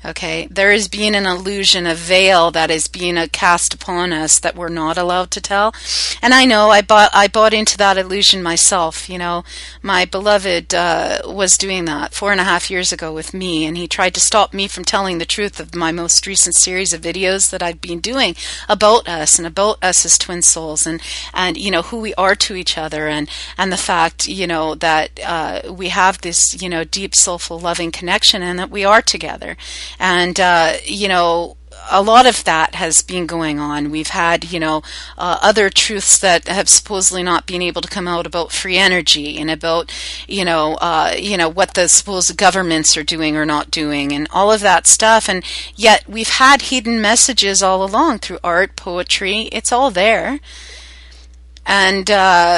Okay, there is being an illusion, a veil that is being cast upon us that we're not allowed to tell. And I know I bought into that illusion myself. You know, my beloved was doing that 4.5 years ago with me, and he tried to stop me from telling the truth of my most recent series of videos that I've been doing about us and about us as twin souls, and you know, who we are to each other, and the fact, you know, that we have this, you know, deep, soulful, loving connection, and that we are together. And, you know, a lot of that has been going on. We've had, you know, other truths that have supposedly not been able to come out about free energy and about, you know, what the supposed governments are doing or not doing and all of that stuff. And yet we've had hidden messages all along through art, poetry. It's all there. And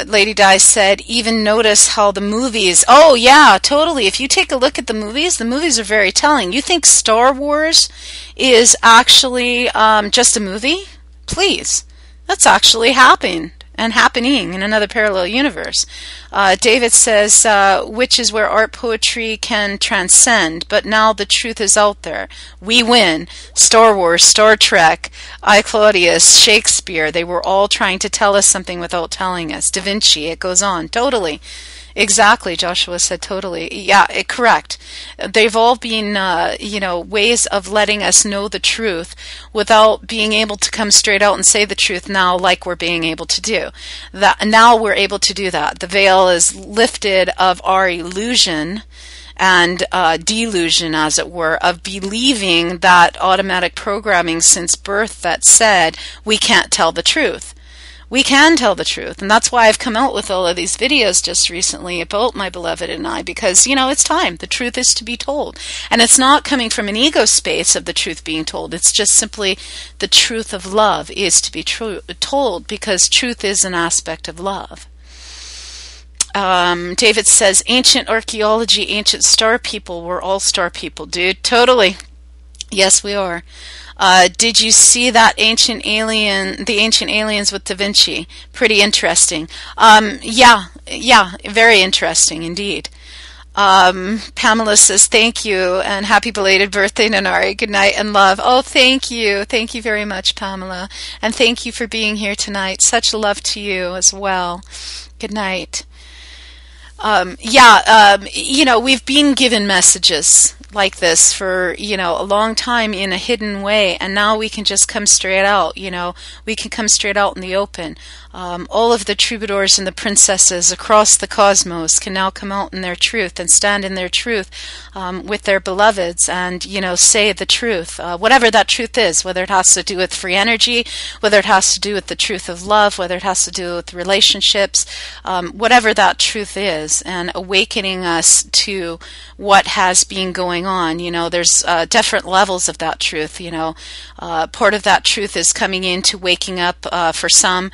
Lady Di said, even notice how the movies... Oh, yeah, totally. If you take a look at the movies are very telling. You think Star Wars is actually just a movie? Please. That's actually happening in another parallel universe. David says, which is where art poetry can transcend, but now the truth is out there. We win. Star Wars, Star Trek, I, Claudius, Shakespeare, they were all trying to tell us something without telling us. Da Vinci, it goes on. Totally. Exactly, Joshua said totally. Yeah, correct. They've all been, you know, ways of letting us know the truth without being able to come straight out and say the truth now, like we're being able to do. Now we're able to do that. The veil is lifted of our illusion and delusion, as it were, of believing that automatic programming since birth that said we can't tell the truth. We can tell the truth, and that's why I've come out with all of these videos just recently about my beloved and I, because, you know, it's time. The truth is to be told. And it's not coming from an ego space of the truth being told. It's just simply the truth of love is to be told, because truth is an aspect of love. David says, ancient archaeology, ancient star people, we're all star people, dude. Totally. Yes, we are. Did you see that the ancient aliens with Da Vinci? Pretty interesting. Yeah, very interesting indeed. Pamela says, thank you, and happy belated birthday, Nenari. Good night and love. Oh, thank you. Thank you very much, Pamela. And thank you for being here tonight. Such love to you as well. Good night. You know, we've been given messages like this for, you know, a long time in a hidden way, and now we can just come straight out, you know, we can come straight out in the open. All of the troubadours and the princesses across the cosmos can now come out in their truth and stand in their truth with their beloveds and, you know, say the truth, whatever that truth is, whether it has to do with free energy, whether it has to do with the truth of love, whether it has to do with relationships, whatever that truth is, and awakening us to what has been going on. You know, there's different levels of that truth. You know, part of that truth is coming into waking up for some,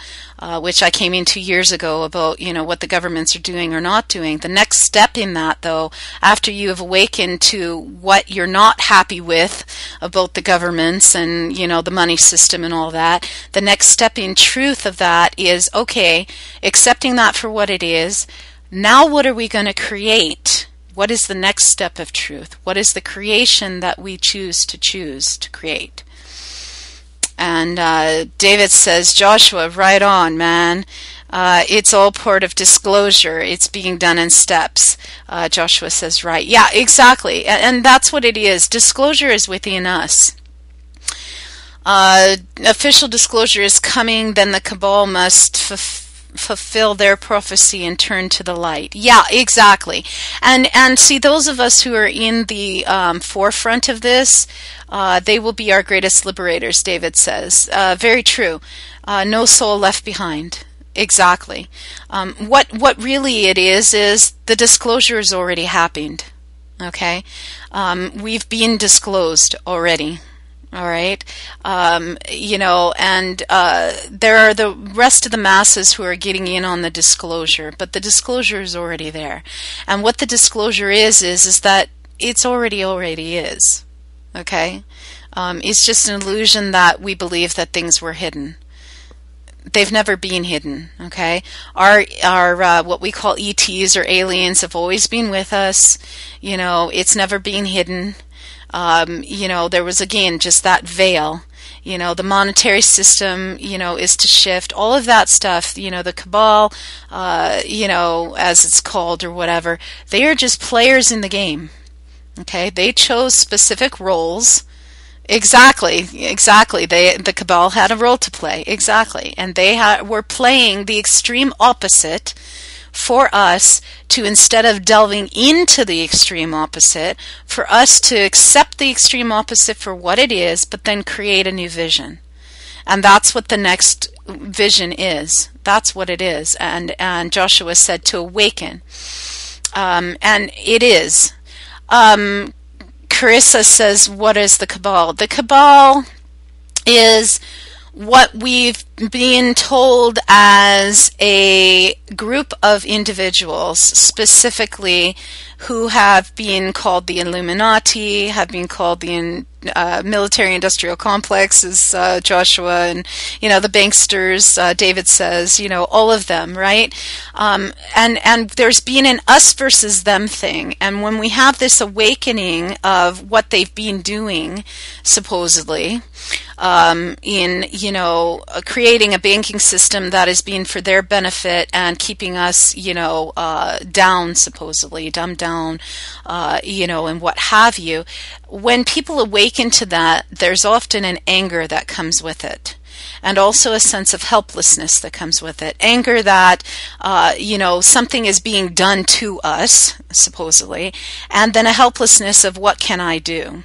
which I came into years ago about, you know, what the governments are doing or not doing. The next step in that, though, after you have awakened to what you're not happy with about the governments and, you know, the money system and all that, the next step in truth of that is, okay, accepting that for what it is. Now what are we going to create? What is the next step of truth? What is the creation that we choose to create? And David says, Joshua, right on, man. It's all part of disclosure. It's being done in steps. Joshua says, right. Yeah, exactly. And that's what it is. Disclosure is within us. Official disclosure is coming, then the cabal must fulfill their prophecy and turn to the light. Yeah, exactly. And see, those of us who are in the forefront of this, they will be our greatest liberators, David says. Very true. No soul left behind. Exactly. What really it is the disclosure has already happened. Okay? We've been disclosed already. All right, you know, and there are the rest of the masses who are getting in on the disclosure, but the disclosure is already there. And what the disclosure is that it's already is. Okay, it's just an illusion that we believe that things were hidden. They've never been hidden. Okay, our what we call ETs or aliens have always been with us. You know, it's never been hidden. There was, again, just that veil. The monetary system, is to shift. All of that stuff, the cabal, as it's called or whatever, they are just players in the game. Okay? They chose specific roles. Exactly. The cabal had a role to play. Exactly. And they were playing the extreme opposite for us to, instead of delving into the extreme opposite, for us to accept the extreme opposite for what it is, but then create a new vision. And that's what the next vision is. That's what it is. And Joshua said to awaken. And it is. Carissa says, what is the cabal? The cabal is what we've been told as a group of individuals, specifically who have been called the Illuminati, have been called the military-industrial complex, as Joshua and, the banksters, David says, all of them, right? And there's been an us versus them thing. And when we have this awakening of what they've been doing, supposedly, in, creating a banking system that is being for their benefit and keeping us, down, supposedly, dumbed down, and what have you. When people awaken to that, there's often an anger that comes with it. And also a sense of helplessness that comes with it. Anger that, something is being done to us, supposedly, and then a helplessness of what can I do?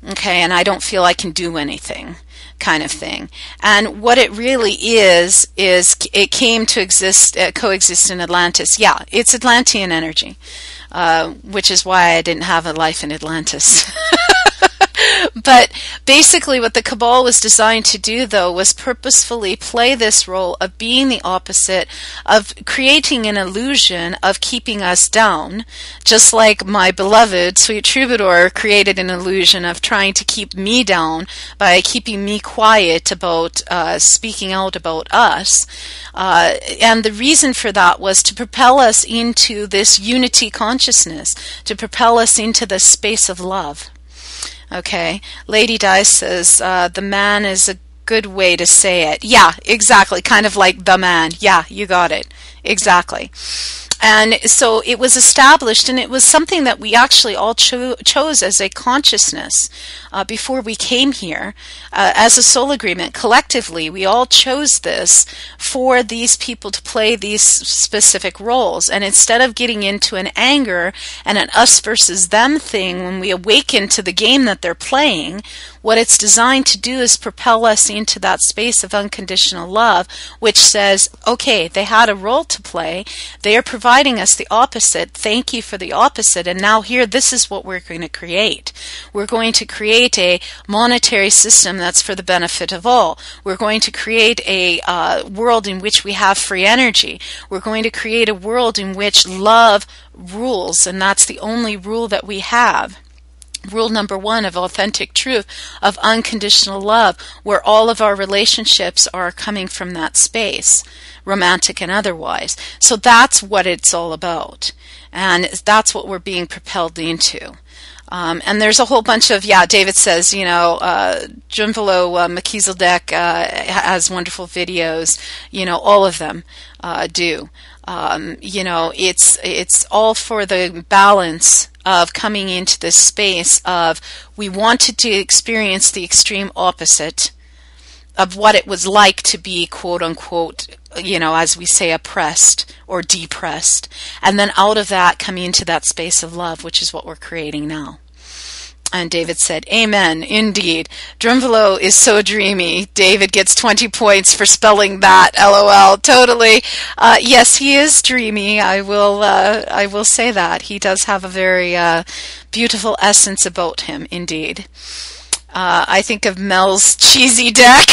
Okay, and I don't feel I can do anything, kind of thing. And what it really is it came to coexist in Atlantis. Yeah, it's Atlantean energy, which is why I didn't have a life in Atlantis. But basically what the cabal was designed to do, though, was purposefully play this role of being the opposite, of creating an illusion of keeping us down, just like my beloved Sweet Troubadour created an illusion of trying to keep me down by keeping me quiet about speaking out about us. And the reason for that was to propel us into this unity consciousness, to propel us into the space of love. Okay, Lady Dice says, the man is a good way to say it. Yeah, exactly, kind of like the man. Yeah, you got it. Exactly. And so it was established, and it was something that we actually all chose as a consciousness before we came here. As a soul agreement, collectively, we all chose this for these people to play these specific roles. And instead of getting into an anger and an us versus them thing when we awaken to the game that they're playing, what it's designed to do is propel us into that space of unconditional love, which says, okay, they had a role to play. They are providing us the opposite. Thank you for the opposite. And now here, this is what we're going to create. We're going to create a monetary system that's for the benefit of all. We're going to create a world in which we have free energy. We're going to create a world in which love rules, and that's the only rule that we have. Rule number 1 of authentic truth, of unconditional love, where all of our relationships are coming from that space, romantic and otherwise. So that's what it's all about. And that's what we're being propelled into. And there's a whole bunch of, David says, Jumvalo Melchizedek has wonderful videos, all of them do. It's all for the balance of coming into this space of we wanted to experience the extreme opposite of what it was like to be, quote unquote, as we say, oppressed or depressed. And then out of that, coming into that space of love, which is what we're creating now. And David said, amen, indeed. Drumvalo is so dreamy. David gets 20 points for spelling that, LOL, totally. Yes, he is dreamy. I will say that. He does have a very beautiful essence about him, indeed. I think of Mel's cheesy deck.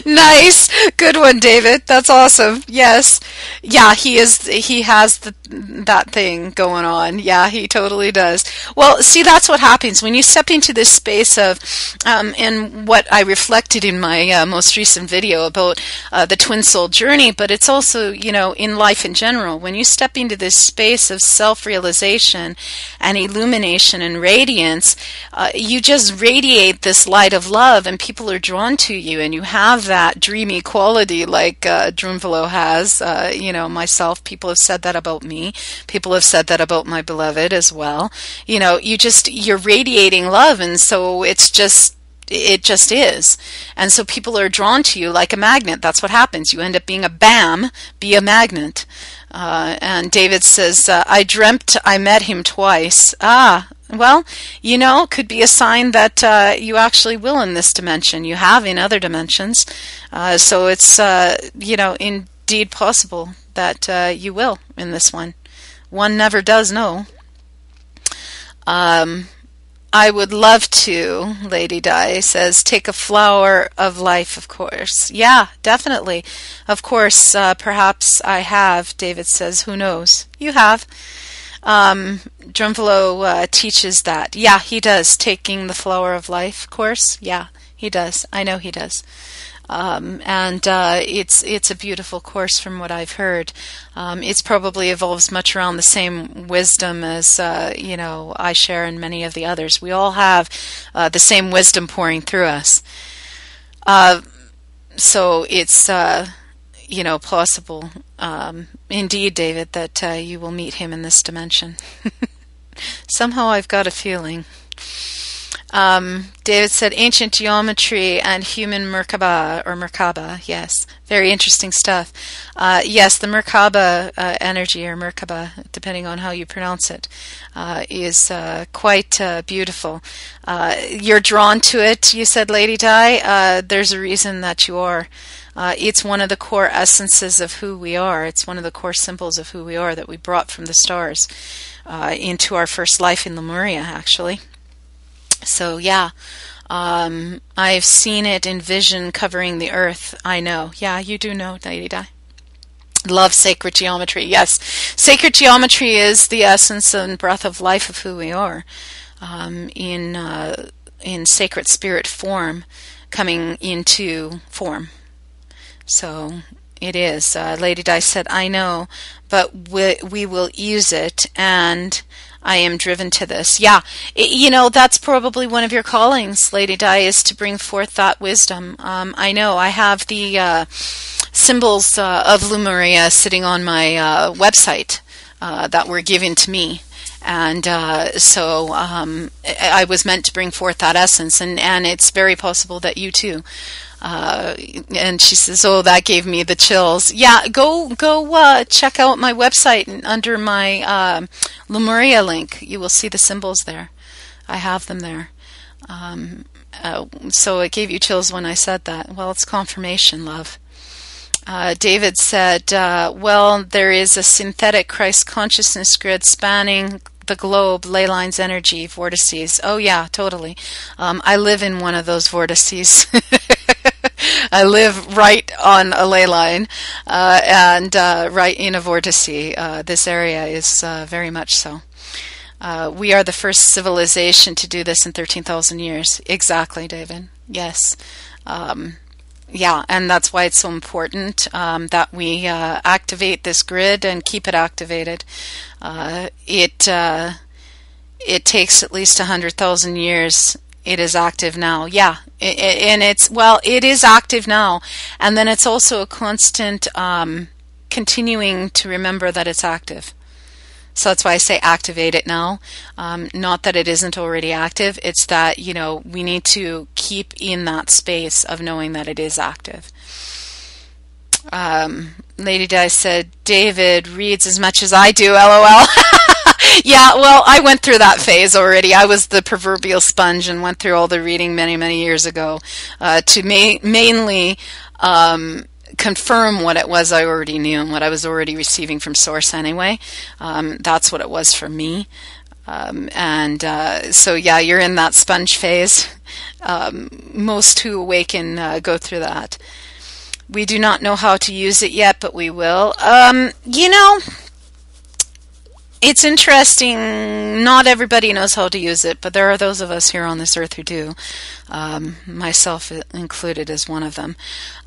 Nice. Good one, David. That's awesome. Yes. Yeah, he has that thing going on. Yeah, he totally does. Well, see, that's what happens when you step into this space of, and what I reflected in my most recent video about the twin soul journey, but it's also, in life in general, when you step into this space of self-realization and illumination and radiance, you just radiate this light of love, and people are drawn to you, and you have that dreamy quality like Drunvalo has. Myself, people have said that about me. People have said that about my beloved as well. You're radiating love, and so it just is. And so people are drawn to you like a magnet. That's what happens. You end up being be a magnet. And David says, I dreamt I met him twice. Well, could be a sign that you actually will in this dimension. You have in other dimensions. So it's, indeed possible that you will in this one. One never does know. I would love to, Lady Di says, take a flower of life, of course. Yeah, definitely. Of course, perhaps I have, David says. Who knows? You have. Drunvalo teaches that. Yeah, he does. Taking the flower of life course. Yeah, he does. I know he does. It's a beautiful course from what I've heard. It probably evolves much around the same wisdom as, I share and many of the others. We all have the same wisdom pouring through us. So it's, possible, indeed, David, that you will meet him in this dimension. Somehow I've got a feeling. David said ancient geometry and human Merkaba, yes. Very interesting stuff. Yes, the Merkaba energy, or Merkaba, depending on how you pronounce it, is quite beautiful. You're drawn to it, you said, Lady Di. There's a reason that you are. It's one of the core essences of who we are. It's one of the core symbols of who we are that we brought from the stars into our first life in Lemuria, actually. So yeah, I've seen it in vision covering the earth. I know. Yeah, you do know, Lady Di. Love sacred geometry. Yes, sacred geometry is the essence and breath of life of who we are, in sacred spirit form, coming into form. So it is. Lady Di said, I know, but we will use it, and I am driven to this. Yeah, that's probably one of your callings, Lady Di, is to bring forth that wisdom. I know I have the symbols of Lemuria sitting on my website that were given to me. And so I was meant to bring forth that essence, and it's very possible that you too. And she says, oh, that gave me the chills. Yeah, go check out my website, and under my Lemuria link, you will see the symbols there. I have them there. So it gave you chills when I said that. Well, it's confirmation, love. David said, well, there is a synthetic Christ consciousness grid spanning the globe, ley lines, energy, vortices. Oh, yeah, totally. I live in one of those vortices. I live right on a ley line, and right in a vortice. This area is very much so. We are the first civilization to do this in 13,000 years. Exactly, David. Yes. Yeah, and that's why it's so important that we activate this grid and keep it activated. It takes at least 100,000 years. It is active now. Yeah, it is active now. And then it's also a constant continuing to remember that it's active. So that's why I say activate it now. Not that it isn't already active. It's that, we need to keep in that space of knowing that it is active. Lady Di said, David reads as much as I do, LOL. Yeah, well, I went through that phase already. I was the proverbial sponge and went through all the reading many, many years ago to mainly confirm what it was I already knew and what I was already receiving from Source anyway. That's what it was for me. So yeah, you're in that sponge phase. Most who awaken go through that. We do not know how to use it yet, but we will. It's interesting. Not everybody knows how to use it, but there are those of us here on this earth who do. Myself included as one of them.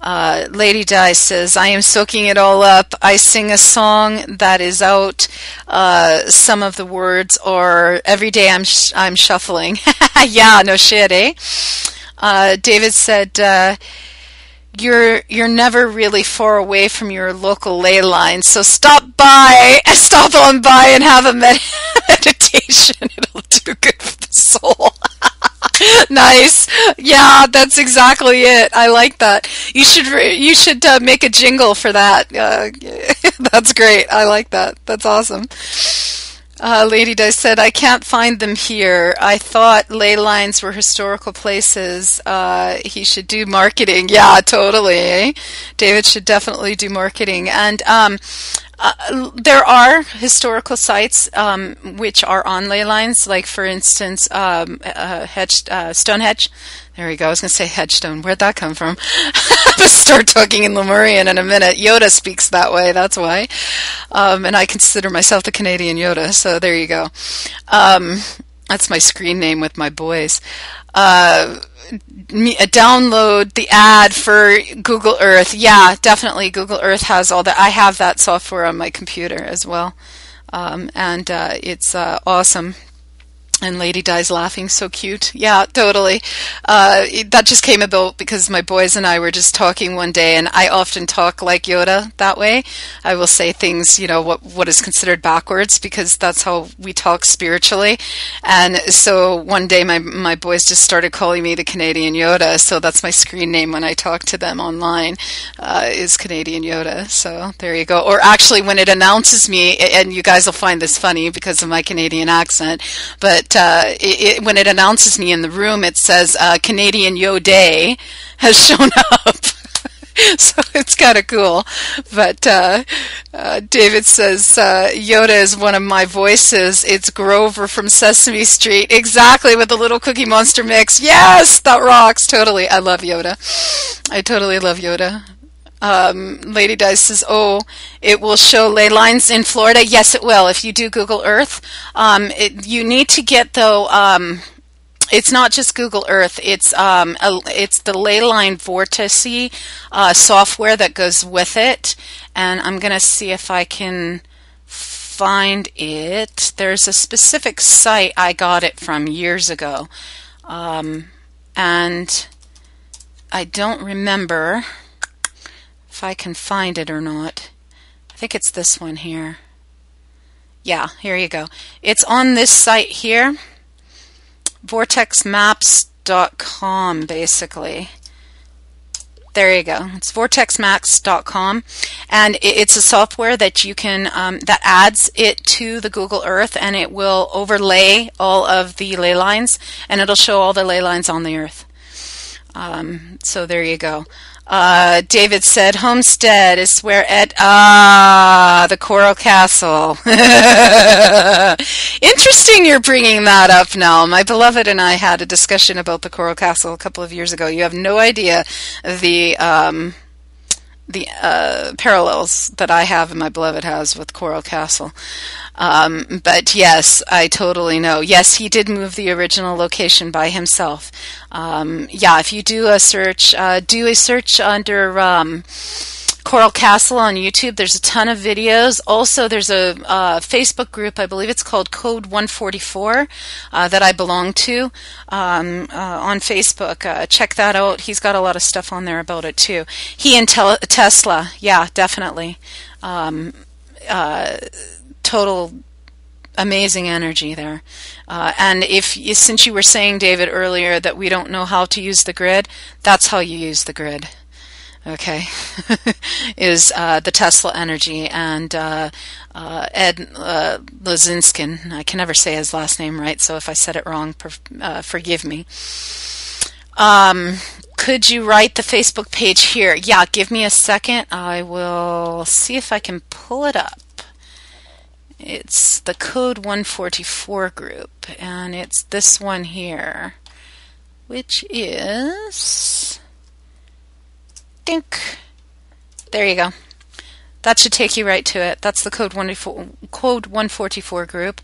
Lady Di says, I am soaking it all up. I sing a song that is out. Some of the words are every day I'm shuffling. Yeah, no shit, eh? David said, you're never really far away from your local ley line, so stop on by and have a meditation. It'll do good for the soul. Nice. Yeah, that's exactly it. I like that. You should make a jingle for that. That's great. I like that. That's awesome. Lady Di said, I can't find them here. I thought ley lines were historical places. He should do marketing. Yeah, totally. Eh? David should definitely do marketing. And there are historical sites which are on ley lines, like, for instance, Stonehenge. There we go. I was going to say headstone. Where'd that come from? I'll start talking in Lemurian in a minute. Yoda speaks that way. That's why. And I consider myself the Canadian Yoda. So there you go. That's my screen name with my boys. Download the ad for Google Earth. Yeah, definitely. Google Earth has all that. I have that software on my computer as well. And it's awesome. And Lady Di's laughing, so cute. Yeah, totally. That just came about because my boys and I were just talking one day, and I often talk like Yoda that way. I will say things, what is considered backwards, because that's how we talk spiritually. And so one day my boys just started calling me the Canadian Yoda, so that's my screen name when I talk to them online, is Canadian Yoda. So there you go. Or actually, when it announces me, and you guys will find this funny because of my Canadian accent, but when it announces me in the room, it says Canadian Yo Day has shown up. So it's kind of cool. But David says, Yoda is one of my voices. It's Grover from Sesame Street. Exactly, with the little Cookie Monster mix. Yes, that rocks. Totally. I love Yoda. I totally love Yoda. Lady Dice says, it will show ley lines in Florida. Yes, it will. If you do Google Earth, you need to get, though, it's not just Google Earth. It's the ley line vortex software that goes with it. And I'm going to see if I can find it. There's a specific site I got it from years ago. And I don't remember if I can find it or not. I think it's this one here. Yeah, here you go. It's on this site here, vortexmaps.com, basically. There you go. It's vortexmaps.com, and it's a software that you can that adds it to the Google Earth, and it will overlay all of the ley lines, and it'll show all the ley lines on the Earth. So there you go. David said, Homestead is where the Coral Castle. Interesting you're bringing that up now. My beloved and I had a discussion about the Coral Castle a couple of years ago. You have no idea the parallels that I have and my beloved has with Coral Castle. But yes, I totally know. Yes, he did move the original location by himself. Yeah, if you do a search under Coral Castle on YouTube. There's a ton of videos. Also, there's a Facebook group, I believe it's called Code 144, that I belong to on Facebook. Check that out. He's got a lot of stuff on there about it too. He and Tesla, yeah, definitely. Total amazing energy there. And since you were saying, David, earlier that we don't know how to use the grid, that's how you use the grid. Okay, is the Tesla energy, and Ed Lozinskin. I can never say his last name right, so if I said it wrong, forgive me. Could you write the Facebook page here? Yeah, give me a second. I will see if I can pull it up. It's the Code 144 group, and it's this one here, which is... Dink. There you go. That should take you right to it. That's the Code 144 group.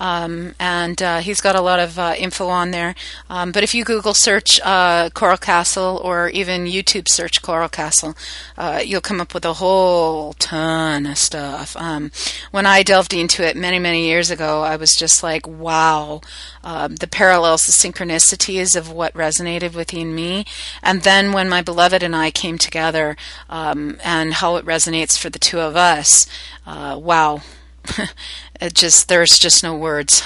And he's got a lot of info on there. But if you Google search Coral Castle, or even YouTube search Coral Castle, you'll come up with a whole ton of stuff. When I delved into it many, many years ago, I was just like, wow, the parallels, the synchronicities of what resonated within me. And then when my beloved and I came together, and how it resonates for the two of us, wow. There's just no words.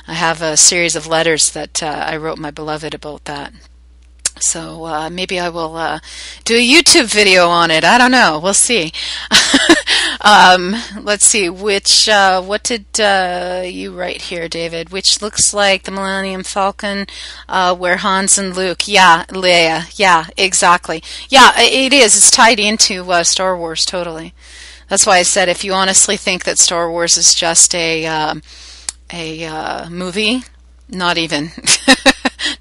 I have a series of letters that I wrote my beloved about that. So maybe I will do a YouTube video on it. I don't know. We'll see. Let's see. What did you write here, David? Which looks like the Millennium Falcon, where Hans and Luke. Yeah, Leia. Yeah, exactly. Yeah, it is. It's tied into Star Wars, totally. That's why I said, if you honestly think that Star Wars is just a movie, not even,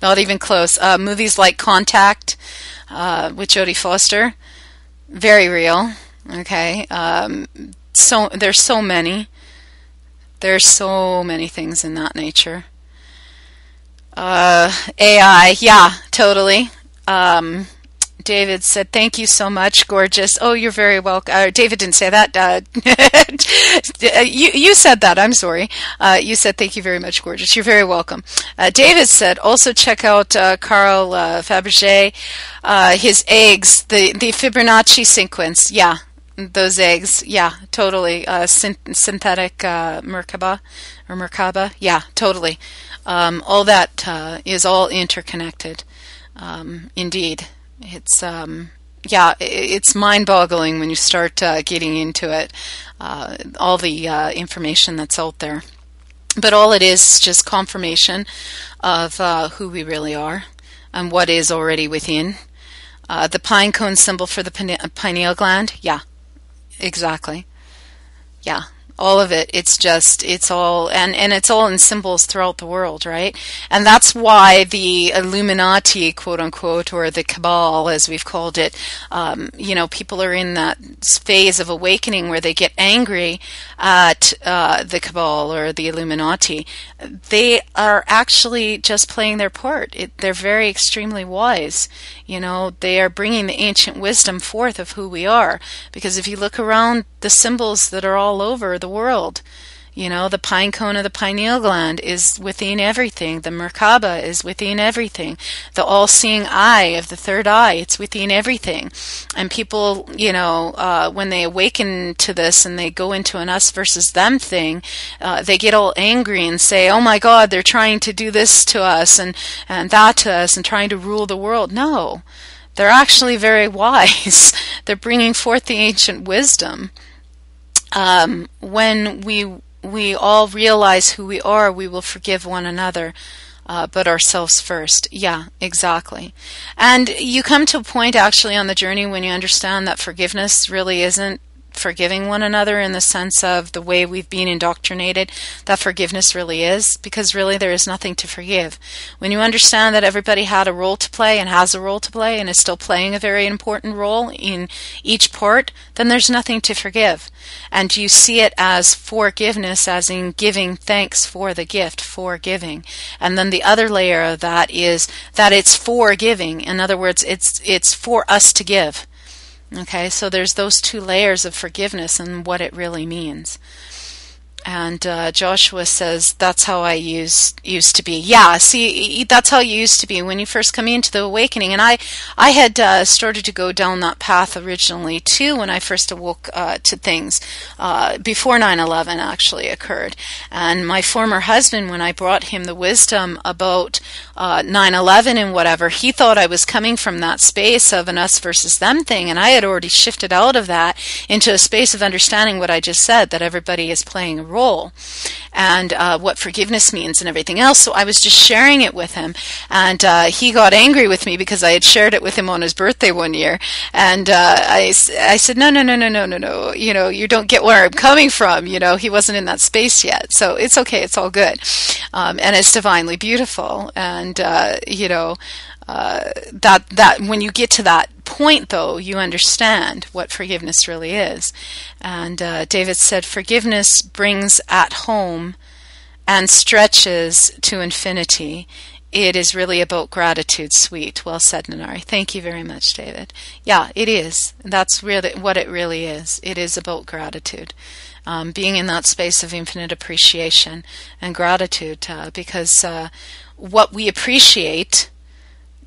not even close. Movies like Contact with Jodie Foster, very real. Okay, so there's so many things in that nature. AI, yeah, totally. David said, thank you so much, gorgeous. Oh, you're very welcome. David didn't say that. You said that. I'm sorry. You said, thank you very much, gorgeous. You're very welcome. David said, also check out Carl Fabergé, his eggs, the Fibonacci sequence. Yeah, those eggs. Yeah, totally. Synthetic Merkaba. Yeah, totally. All that is all interconnected. Indeed. It's it's mind-boggling when you start getting into it, all the information that's out there. But all it is just confirmation of who we really are and what is already within. The pine cone symbol for the pineal gland, yeah, exactly. Yeah. All of it, it's all, and it's all in symbols throughout the world, right? And that's why the Illuminati, quote unquote, or the Cabal, as we've called it, people are in that phase of awakening where they get angry at the Cabal or the Illuminati. They are actually just playing their part. They're very extremely wise. They are bringing the ancient wisdom forth of who we are. Because if you look around the symbols that are all over the world, the pine cone of the pineal gland is within everything. The Merkaba is within everything. The all-seeing eye of the third eye, it's within everything. And people, when they awaken to this and they go into an us versus them thing, they get all angry and say, oh my God, they're trying to do this to us and that to us and trying to rule the world. No, they're actually very wise. They're bringing forth the ancient wisdom. When we all realize who we are, we will forgive one another, but ourselves first. Yeah, exactly. And you come to a point actually on the journey when you understand that forgiveness really isn't forgiving one another in the sense of the way we've been indoctrinated, that forgiveness really is, because really there is nothing to forgive. When you understand that everybody had a role to play and has a role to play and is still playing a very important role in each part, then there's nothing to forgive. And you see it as forgiveness, as in giving thanks for the gift, forgiving. And then the other layer of that is that it's forgiving. In other words, it's for us to give. Okay, so there's those two layers of forgiveness and what it really means. And Joshua says, that's how I used to be. Yeah, see, that's how you used to be when you first come into the awakening. And I had started to go down that path originally, too, when I first awoke to things before 9/11 actually occurred. And my former husband, when I brought him the wisdom about 9/11 and whatever, he thought I was coming from that space of an us versus them thing. And I had already shifted out of that into a space of understanding what I just said, that everybody is playing a role. And what forgiveness means and everything else. So I was just sharing it with him, and he got angry with me because I had shared it with him on his birthday one year. And I said, no, you don't get where I'm coming from. He wasn't in that space yet, so it's okay, it's all good, and it's divinely beautiful. And that when you get to that point, though, you understand what forgiveness really is. And David said, forgiveness brings at home and stretches to infinity. It is really about gratitude, sweet. Well said, Nenari. Thank you very much, David. Yeah, it is. That's really what it really is. It is about gratitude. Being in that space of infinite appreciation and gratitude, because what we appreciate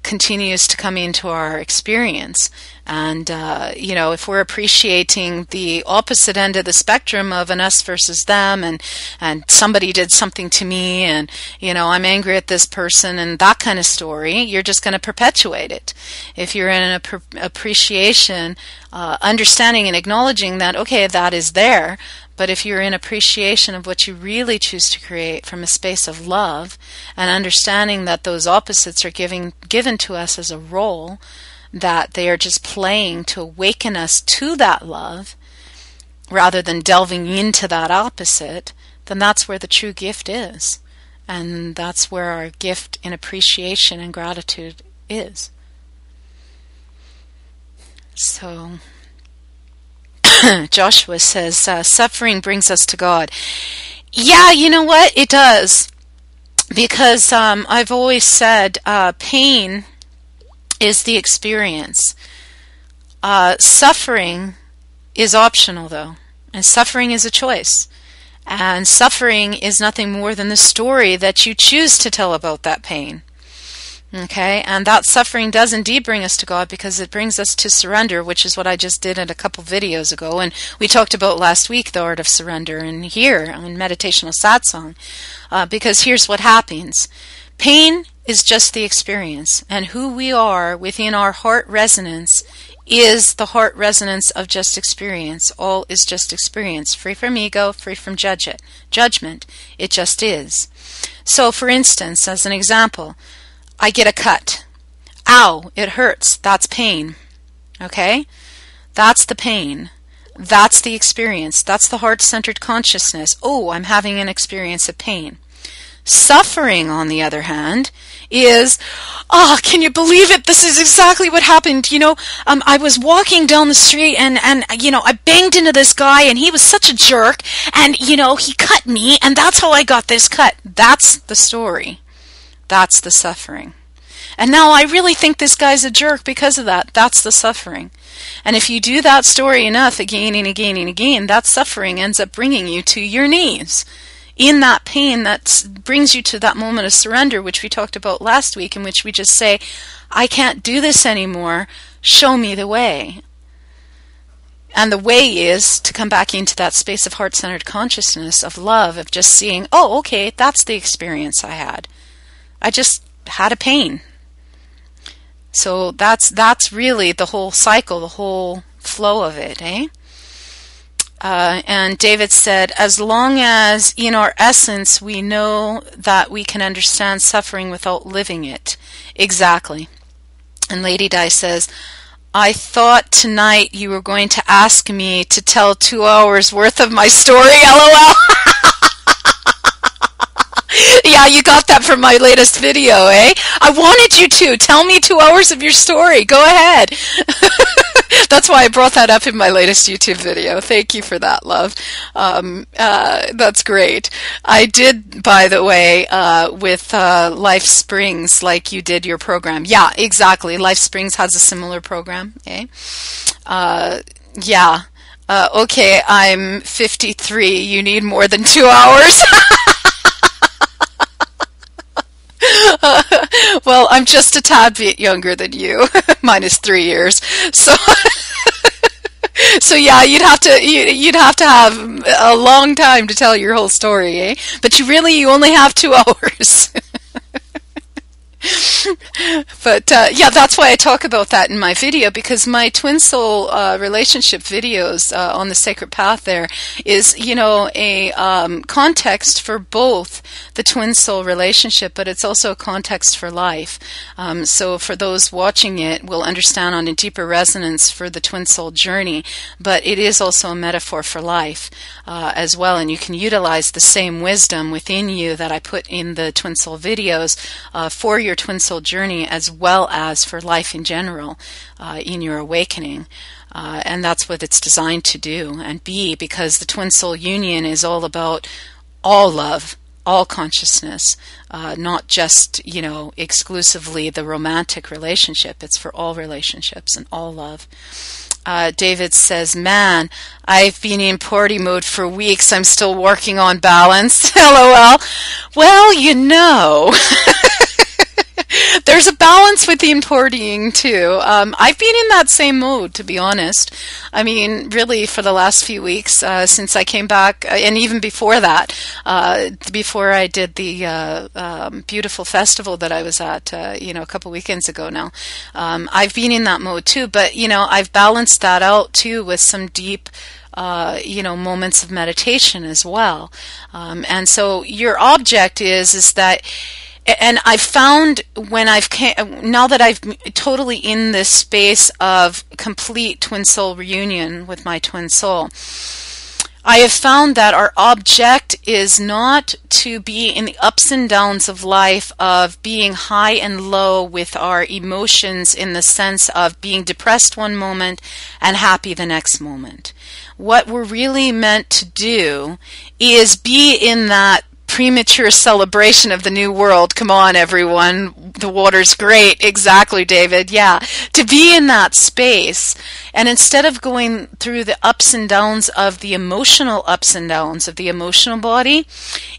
continues to come into our experience. And, if we're appreciating the opposite end of the spectrum of an us versus them, and somebody did something to me, and, I'm angry at this person, and that kind of story, you're just going to perpetuate it. If you're in an appreciation, understanding and acknowledging that, okay, that is there, but if you're in appreciation of what you really choose to create from a space of love, and understanding that those opposites are given to us as a role, that they are just playing to awaken us to that love, rather than delving into that opposite, then that's where the true gift is. And that's where our gift in appreciation and gratitude is. So Joshua says, suffering brings us to God. Yeah, you know what? It does. Because I've always said pain is the experience. Suffering is optional, though. And suffering is a choice. And suffering is nothing more than the story that you choose to tell about that pain. Okay, and that suffering does indeed bring us to God, because it brings us to surrender, which is what I just did in a couple videos ago, and we talked about last week, the art of surrender, and here on Meditational Satsang, because here's what happens. Pain is just the experience, and who we are within our heart resonance is the heart resonance of just experience. All is just experience, free from ego, free from judgment. It just is. So, for instance, as an example, I get a cut. Ow, it hurts. That's pain. Okay? That's the pain. That's the experience. That's the heart-centered consciousness. Oh, I'm having an experience of pain. Suffering, on the other hand, is, can you believe it? This is exactly what happened. I was walking down the street and I banged into this guy, and he was such a jerk, and, he cut me, and that's how I got this cut. That's the story. That's the suffering. And now I really think this guy's a jerk because of that. That's the suffering. And if you do that story enough again and again and again, that suffering ends up bringing you to your knees. In that pain that brings you to that moment of surrender, which we talked about last week, in which we just say, I can't do this anymore. Show me the way. And the way is to come back into that space of heart-centered consciousness, of love, of just seeing, oh, okay, that's the experience I had. I just had a pain. So that's really the whole cycle, the whole flow of it, eh? And David said, as long as in our essence we know that we can understand suffering without living it. Exactly. And Lady Di says, I thought tonight you were going to ask me to tell 2 hours worth of my story, LOL. Yeah, you got that from my latest video, eh? I wanted you to. Tell me 2 hours of your story. Go ahead. That's why I brought that up in my latest YouTube video. Thank you for that, love. That's great. I did, by the way, with Life Springs, like you did your program. Yeah, exactly. Life Springs has a similar program, eh? Yeah. Okay, I'm 53. You need more than 2 hours. Well, I'm just a tad bit younger than you. Mine is 3 years. So yeah, you'd have to have a long time to tell your whole story, eh? But you only have 2 hours. But yeah, that's why I talk about that in my video, because my twin soul relationship videos on the Sacred Path there is, a context for both the twin soul relationship, but it's also a context for life. So for those watching it will understand on a deeper resonance for the twin soul journey, but it is also a metaphor for life as well, and you can utilize the same wisdom within you that I put in the twin soul videos for your twin soul journey as as well as for life in general in your awakening. And that's what it's designed to do and be, because the twin soul union is all about all love, all consciousness, not just, exclusively the romantic relationship. It's for all relationships and all love. David says, man, I've been in party mode for weeks. I'm still working on balance. LOL. Well, there's a balance within partying too. I've been in that same mode, to be honest. I mean, really, for the last few weeks since I came back, and even before that, before I did the beautiful festival that I was at, a couple weekends ago now, I've been in that mode too. But I've balanced that out too with some deep moments of meditation as well. And so your object is that. And I've found now that I've totally in this space of complete twin soul reunion with my twin soul, I have found that our object is not to be in the ups and downs of life, of being high and low with our emotions, in the sense of being depressed one moment and happy the next moment. What we're really meant to do is be in that premature celebration of the new world. Come on, everyone. The water's great. Exactly, David. Yeah. To be in that space. And instead of going through the ups and downs of the emotional ups and downs of the emotional body,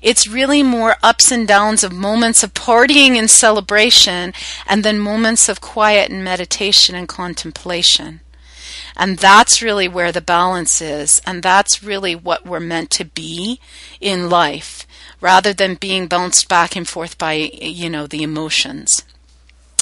it's really more ups and downs of moments of partying and celebration, and then moments of quiet and meditation and contemplation. And that's really where the balance is. And that's really what we're meant to be in life, rather than being bounced back and forth by, the emotions.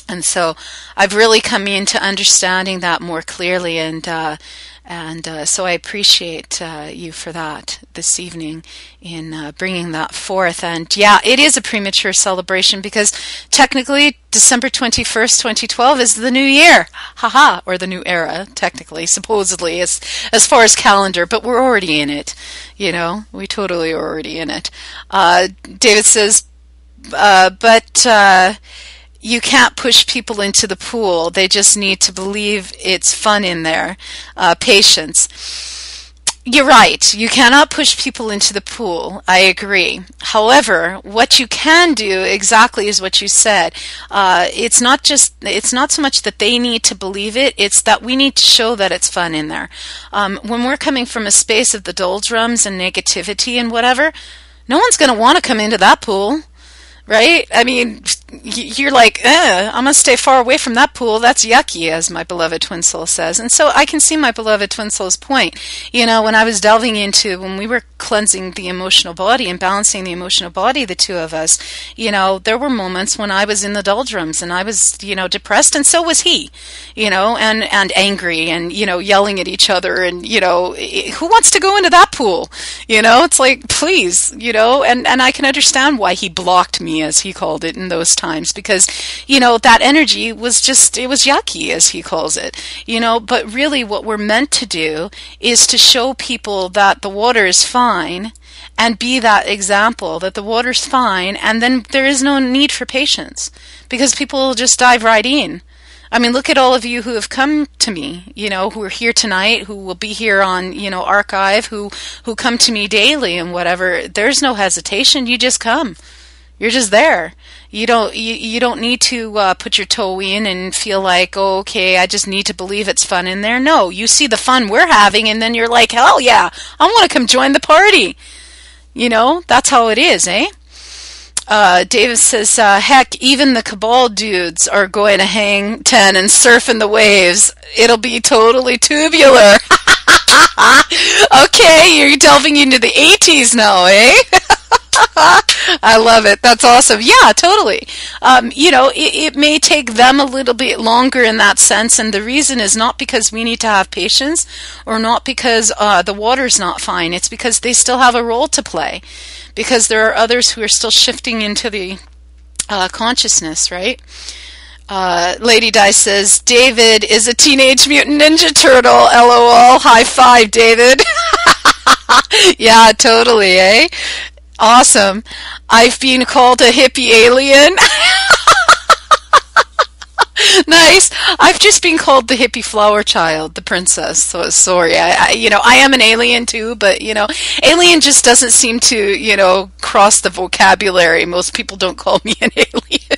And so I've really come into understanding that more clearly, and so I appreciate you for that this evening in bringing that forth. And yeah, it is a premature celebration, because technically December 21st, 2012 is the new year. Haha, or the new era, technically, supposedly, as far as calendar, but we're already in it. We totally are already in it. David says, but you can't push people into the pool. They just need to believe it's fun in there. Patience. You're right. You cannot push people into the pool. I agree. However, what you can do exactly is what you said. It's not so much that they need to believe it. It's that we need to show that it's fun in there. When we're coming from a space of the doldrums and negativity and whatever, no one's going to want to come into that pool. Right? I mean, you're like, I'm going to stay far away from that pool. That's yucky, as my beloved twin soul says. And so I can see my beloved twin soul's point. When I was delving into, when we were cleansing the emotional body and balancing the emotional body, the two of us, there were moments when I was in the doldrums and I was, depressed, and so was he, and angry and, yelling at each other, and, who wants to go into that pool? It's like, please, and I can understand why he blocked me, as he called it, in those times, because that energy was just, it was yucky, as he calls it, but really what we're meant to do is to show people that the water is fine, and be that example that the water's fine, and then there is no need for patience, because people will just dive right in. I mean, look at all of you who have come to me, who are here tonight, who will be here on, archive, who come to me daily and whatever. There's no hesitation. You just come. You're just there. You don't need to put your toe in and feel like, oh, okay, I just need to believe it's fun in there. No, you see the fun we're having, and then you're like, hell yeah, I want to come join the party. That's how it is, eh? David says, heck, even the Cabal dudes are going to hang 10 and surf in the waves. It'll be totally tubular. Okay, you're delving into the 80s now, eh? I love it. That's awesome. Yeah, totally. It may take them a little bit longer in that sense, and the reason is not because we need to have patience, or not because the water's not fine. It's because they still have a role to play, because there are others who are still shifting into the consciousness, right? Lady Di says, David is a Teenage Mutant Ninja Turtle. LOL. High five, David. Yeah, totally, eh? Awesome. I've been called a hippie alien. Nice. I've just been called the hippie flower child, the princess. So sorry. I am an alien too, but alien just doesn't seem to, cross the vocabulary. Most people don't call me an alien.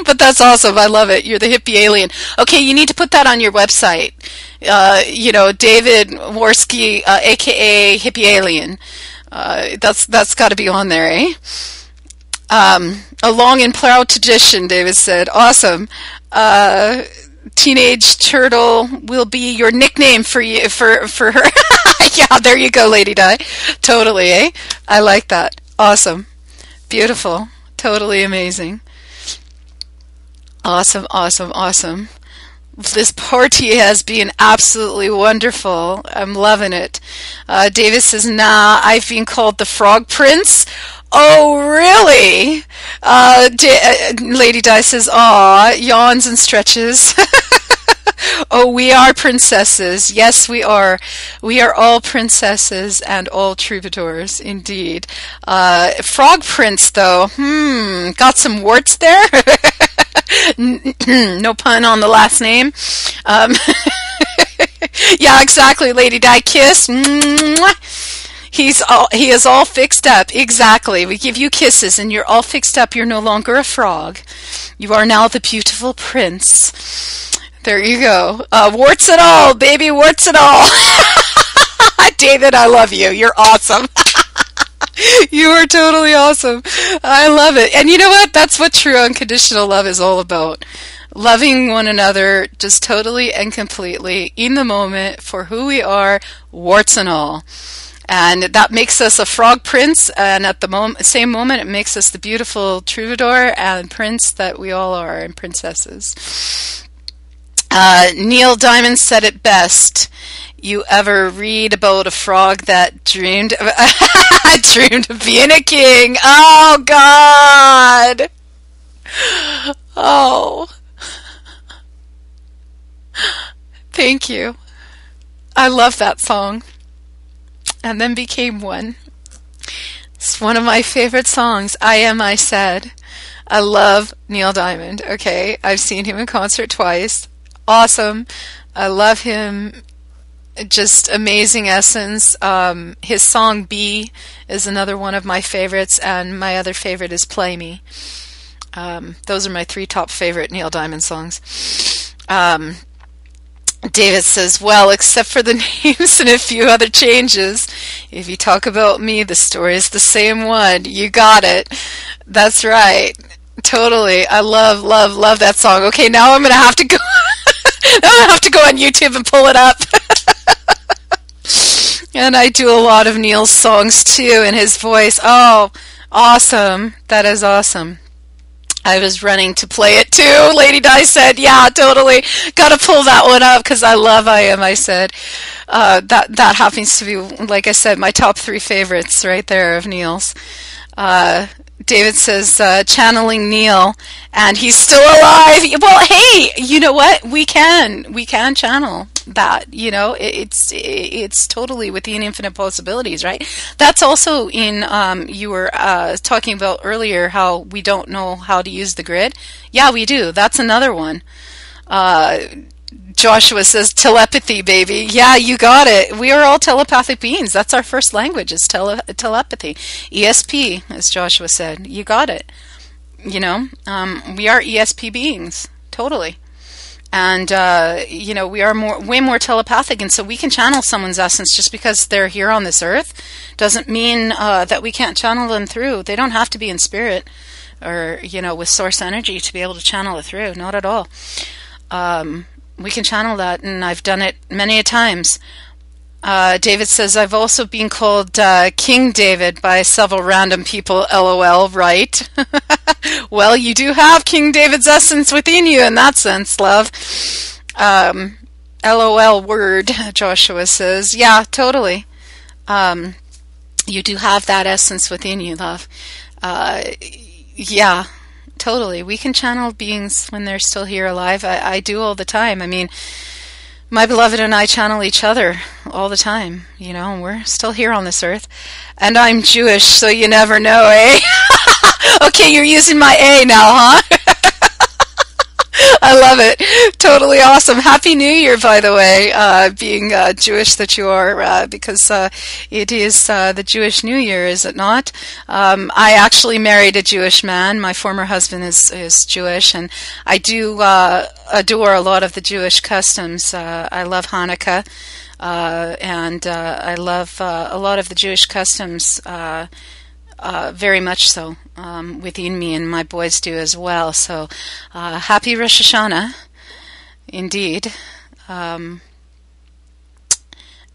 But that's awesome. I love it. You're the hippie alien. Okay, you need to put that on your website. David Worski, aka hippie alien. That's got to be on there, eh? A long and proud tradition, David said. Awesome. Teenage Turtle will be your nickname for you for her. Yeah, there you go, Lady Di. Totally, eh? I like that. Awesome. Beautiful. Totally amazing. Awesome, awesome, awesome. This party has been absolutely wonderful. I'm loving it. David says, nah, I've been called the Frog Prince. Oh, really? Lady Di says, aw, yawns and stretches. Oh, we are princesses. Yes, we are. We are all princesses and all troubadours, indeed. Frog Prince, though, got some warts there? No pun on the last name. Yeah, exactly, Lady Di. Kiss. He is all fixed up. Exactly. We give you kisses and you're all fixed up. You're no longer a frog. You are now the beautiful prince. There you go. Warts and all, baby, warts and all. David, I love you. You're awesome. You are totally awesome. I love it. And you know what? That's what true unconditional love is all about. Loving one another just totally and completely in the moment for who we are, warts and all. And that makes us a frog prince, and at the same moment it makes us the beautiful troubadour and prince that we all are, and princesses. Neil Diamond said it best. You ever read about a frog that dreamed of being a king? Oh, God! Oh. Thank you. I love that song. And then became one. It's one of my favorite songs. I Am, I Said. I love Neil Diamond, okay? I've seen him in concert twice. Awesome. I love him. Just amazing essence. His song Be is another one of my favorites, and my other favorite is Play Me. Those are my three top favorite Neil Diamond songs. David says, well, except for the names and a few other changes, if you talk about me, the story is the same one. You got it. That's right. Totally. I love, love, love that song. Okay, now I'm going to have to go. Now I'm going to have to go on YouTube and pull it up. And I do a lot of Neil's songs too, and his voice. Oh, awesome. That is awesome. I was running to play it too. Lady Di said, yeah, totally. Got to pull that one up because I love I Am, I Said. That happens to be, like I said, my top three favorites right there of Neil's. David says, channeling Neil, and he's still alive. Well, hey, you know what? We can channel that. It's totally within infinite possibilities, right? That's also in, you were talking about earlier how we don't know how to use the grid. Yeah, we do. That's another one. Joshua says, telepathy, baby. Yeah, you got it. We are all telepathic beings. That's our first language, is telepathy. ESP, as Joshua said. You got it. We are ESP beings. Totally. And, we are way more telepathic, and so we can channel someone's essence just because they're here on this earth. Doesn't mean that we can't channel them through. They don't have to be in spirit or, with source energy to be able to channel it through. Not at all. We can channel that, and I've done it many a times. David says, I've also been called King David by several random people, LOL, right? Well, you do have King David's essence within you in that sense, love. LOL word, Joshua says. Yeah, totally. You do have that essence within you, love. Yeah. Totally. We can channel beings when they're still here alive. I do all the time. I mean, my beloved and I channel each other all the time, and we're still here on this earth. And I'm Jewish, so you never know, eh? Okay, you're using my A now, huh? I love it. Totally awesome. Happy New Year, by the way, being Jewish that you are, because it is the Jewish New Year, is it not? I actually married a Jewish man. My former husband is Jewish, and I do adore a lot of the Jewish customs. I love Hanukkah, and I love a lot of the Jewish customs. Very much so, within me, and my boys do as well. So, happy Rosh Hashanah, indeed.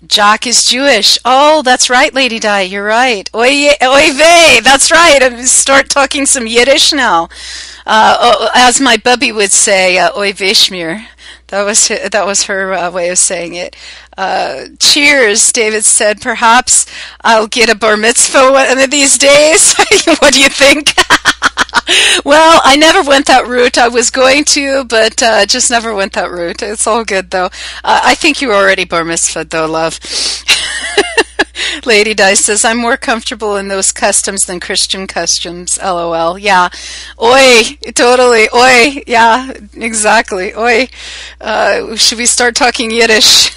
Jack is Jewish. Oh, that's right, Lady Di, you're right. Oy vey, that's right. I'm start talking some Yiddish now. As my bubby would say, oy vey shmir. That was her way of saying it. Cheers, David said. Perhaps I'll get a bar mitzvah one of these days. What do you think? Well, I never went that route. I was going to, but just never went that route. It's all good, though. I think you were already bar mitzvah, though, love. Lady Di says, I'm more comfortable in those customs than Christian customs. LOL. Yeah. Oi. Totally. Oi. Yeah. Exactly. Oi. Should we start talking Yiddish?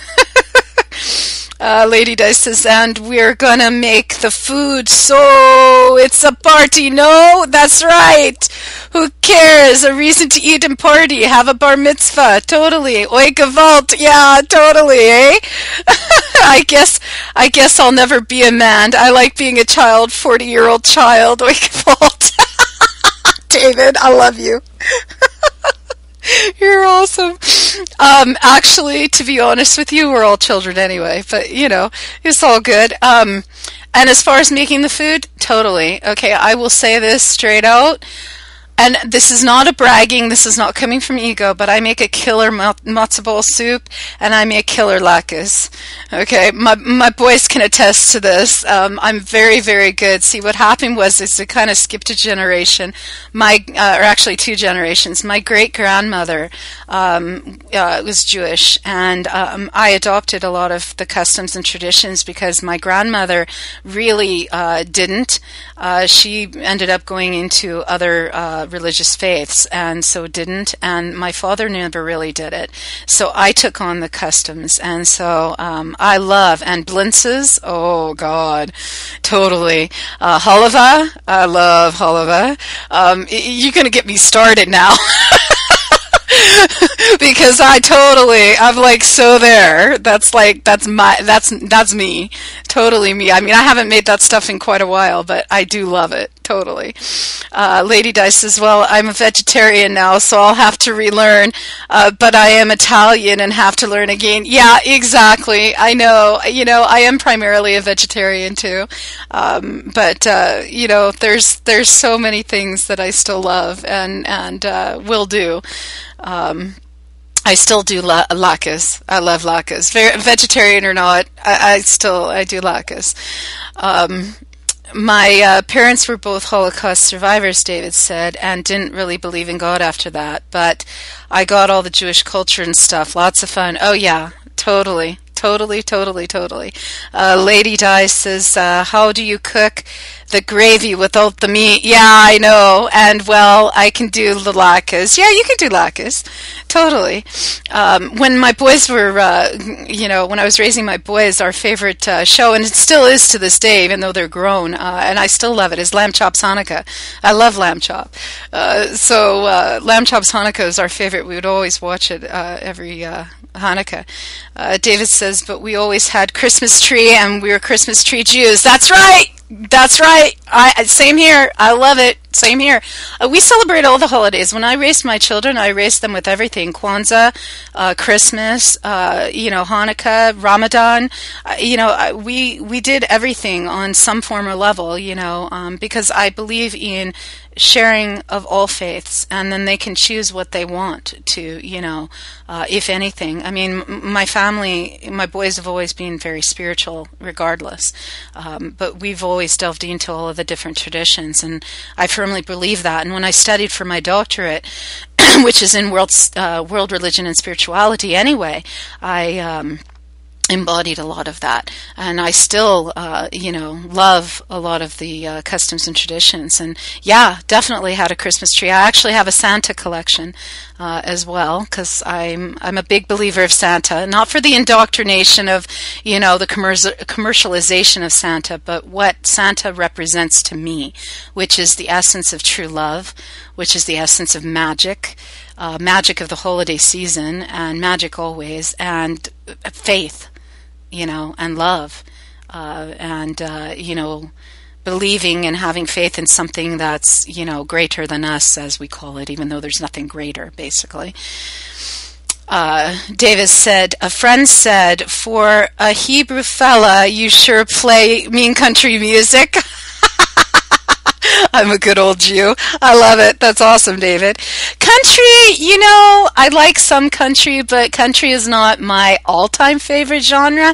Lady Di says, and we're gonna make the food, so it's a party. No, that's right. Who cares? A reason to eat and party. Have a bar mitzvah. Totally. Oi gewalt. Yeah, totally, eh? I guess I'll never be a man. I like being a child, 40-year-old child. Oi gewalt. David, I love you. You're awesome. Actually, to be honest with you, we're all children anyway, but it's all good. And as far as making the food, totally. Okay, I will say this straight out. And this is not a bragging, this is not coming from ego, but I make a killer matzo ball soup, and I make killer latkes. Okay, my boys can attest to this. I'm very, very good. See, what happened was it kind of skipped a generation, or actually 2 generations. My great-grandmother was Jewish, and I adopted a lot of the customs and traditions because my grandmother really didn't. She ended up going into other religious faiths, and so didn't, and my father never really did it. So I took on the customs, and so I love, and blintzes, oh God, totally. Halava, I love halava. You're gonna get me started now. Because I'm like so there. That's me. Totally me. I mean, I haven't made that stuff in quite a while, but I do love it. Totally. Lady Di says, well, I'm a vegetarian now, so I'll have to relearn, but I am Italian and have to learn again. Yeah, exactly. I know. I am primarily a vegetarian too. But there's so many things that I still love and will do. I still do latkes. I love latkes. Vegetarian or not, I do latkes. My parents were both Holocaust survivors, David said, and didn't really believe in God after that. But I got all the Jewish culture and stuff. Lots of fun. Oh yeah, totally. Totally. Lady Di says, how do you cook the gravy without the meat? Yeah, I know. And, well, I can do the latkes. Yeah, you can do latkes. Totally. When my boys were, when I was raising my boys, our favorite show, and it still is to this day, even though they're grown, and I still love it, is Lamb Chops Hanukkah. I love Lamb Chop. So Lamb Chops Hanukkah is our favorite. We would always watch it every Hanukkah. David says, but we always had Christmas tree and we were Christmas tree Jews. That's right. Same here. I love it. Same here. We celebrate all the holidays. When I raised my children, I raised them with everything. Kwanzaa, Christmas, Hanukkah, Ramadan. We did everything on some form or level, because I believe in sharing of all faiths, and then they can choose what they want to, if anything. I mean, my family, my boys have always been very spiritual regardless, but we've always delved into all of the different traditions, and I firmly believe that. And when I studied for my doctorate, which is in world religion and spirituality anyway, embodied a lot of that, and I still love a lot of the customs and traditions. And yeah, definitely had a Christmas tree. I actually have a Santa collection as well, because I'm a big believer of Santa, not for the indoctrination of the commercialization of Santa, but what Santa represents to me, which is the essence of true love, which is the essence of magic, magic of the holiday season, and magic always, and faith, and love, believing and having faith in something that's, greater than us, as we call it, even though there's nothing greater, basically. Davis said, a friend said, for a Hebrew fella, you sure play mean country music. I'm a good old Jew. I love it. That's awesome, David. Country, I like some country, but country is not my all-time favorite genre.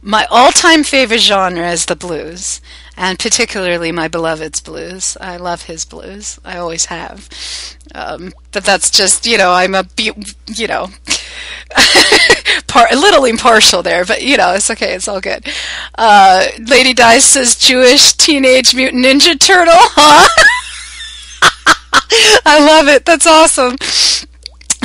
My all-time favorite genre is the blues, and particularly my beloved's blues. I love his blues. I always have. But that's just, I'm a little impartial there, but it's okay. It's all good. Lady Dice says Jewish Teenage Mutant Ninja Turtle, huh? I love it. That's awesome.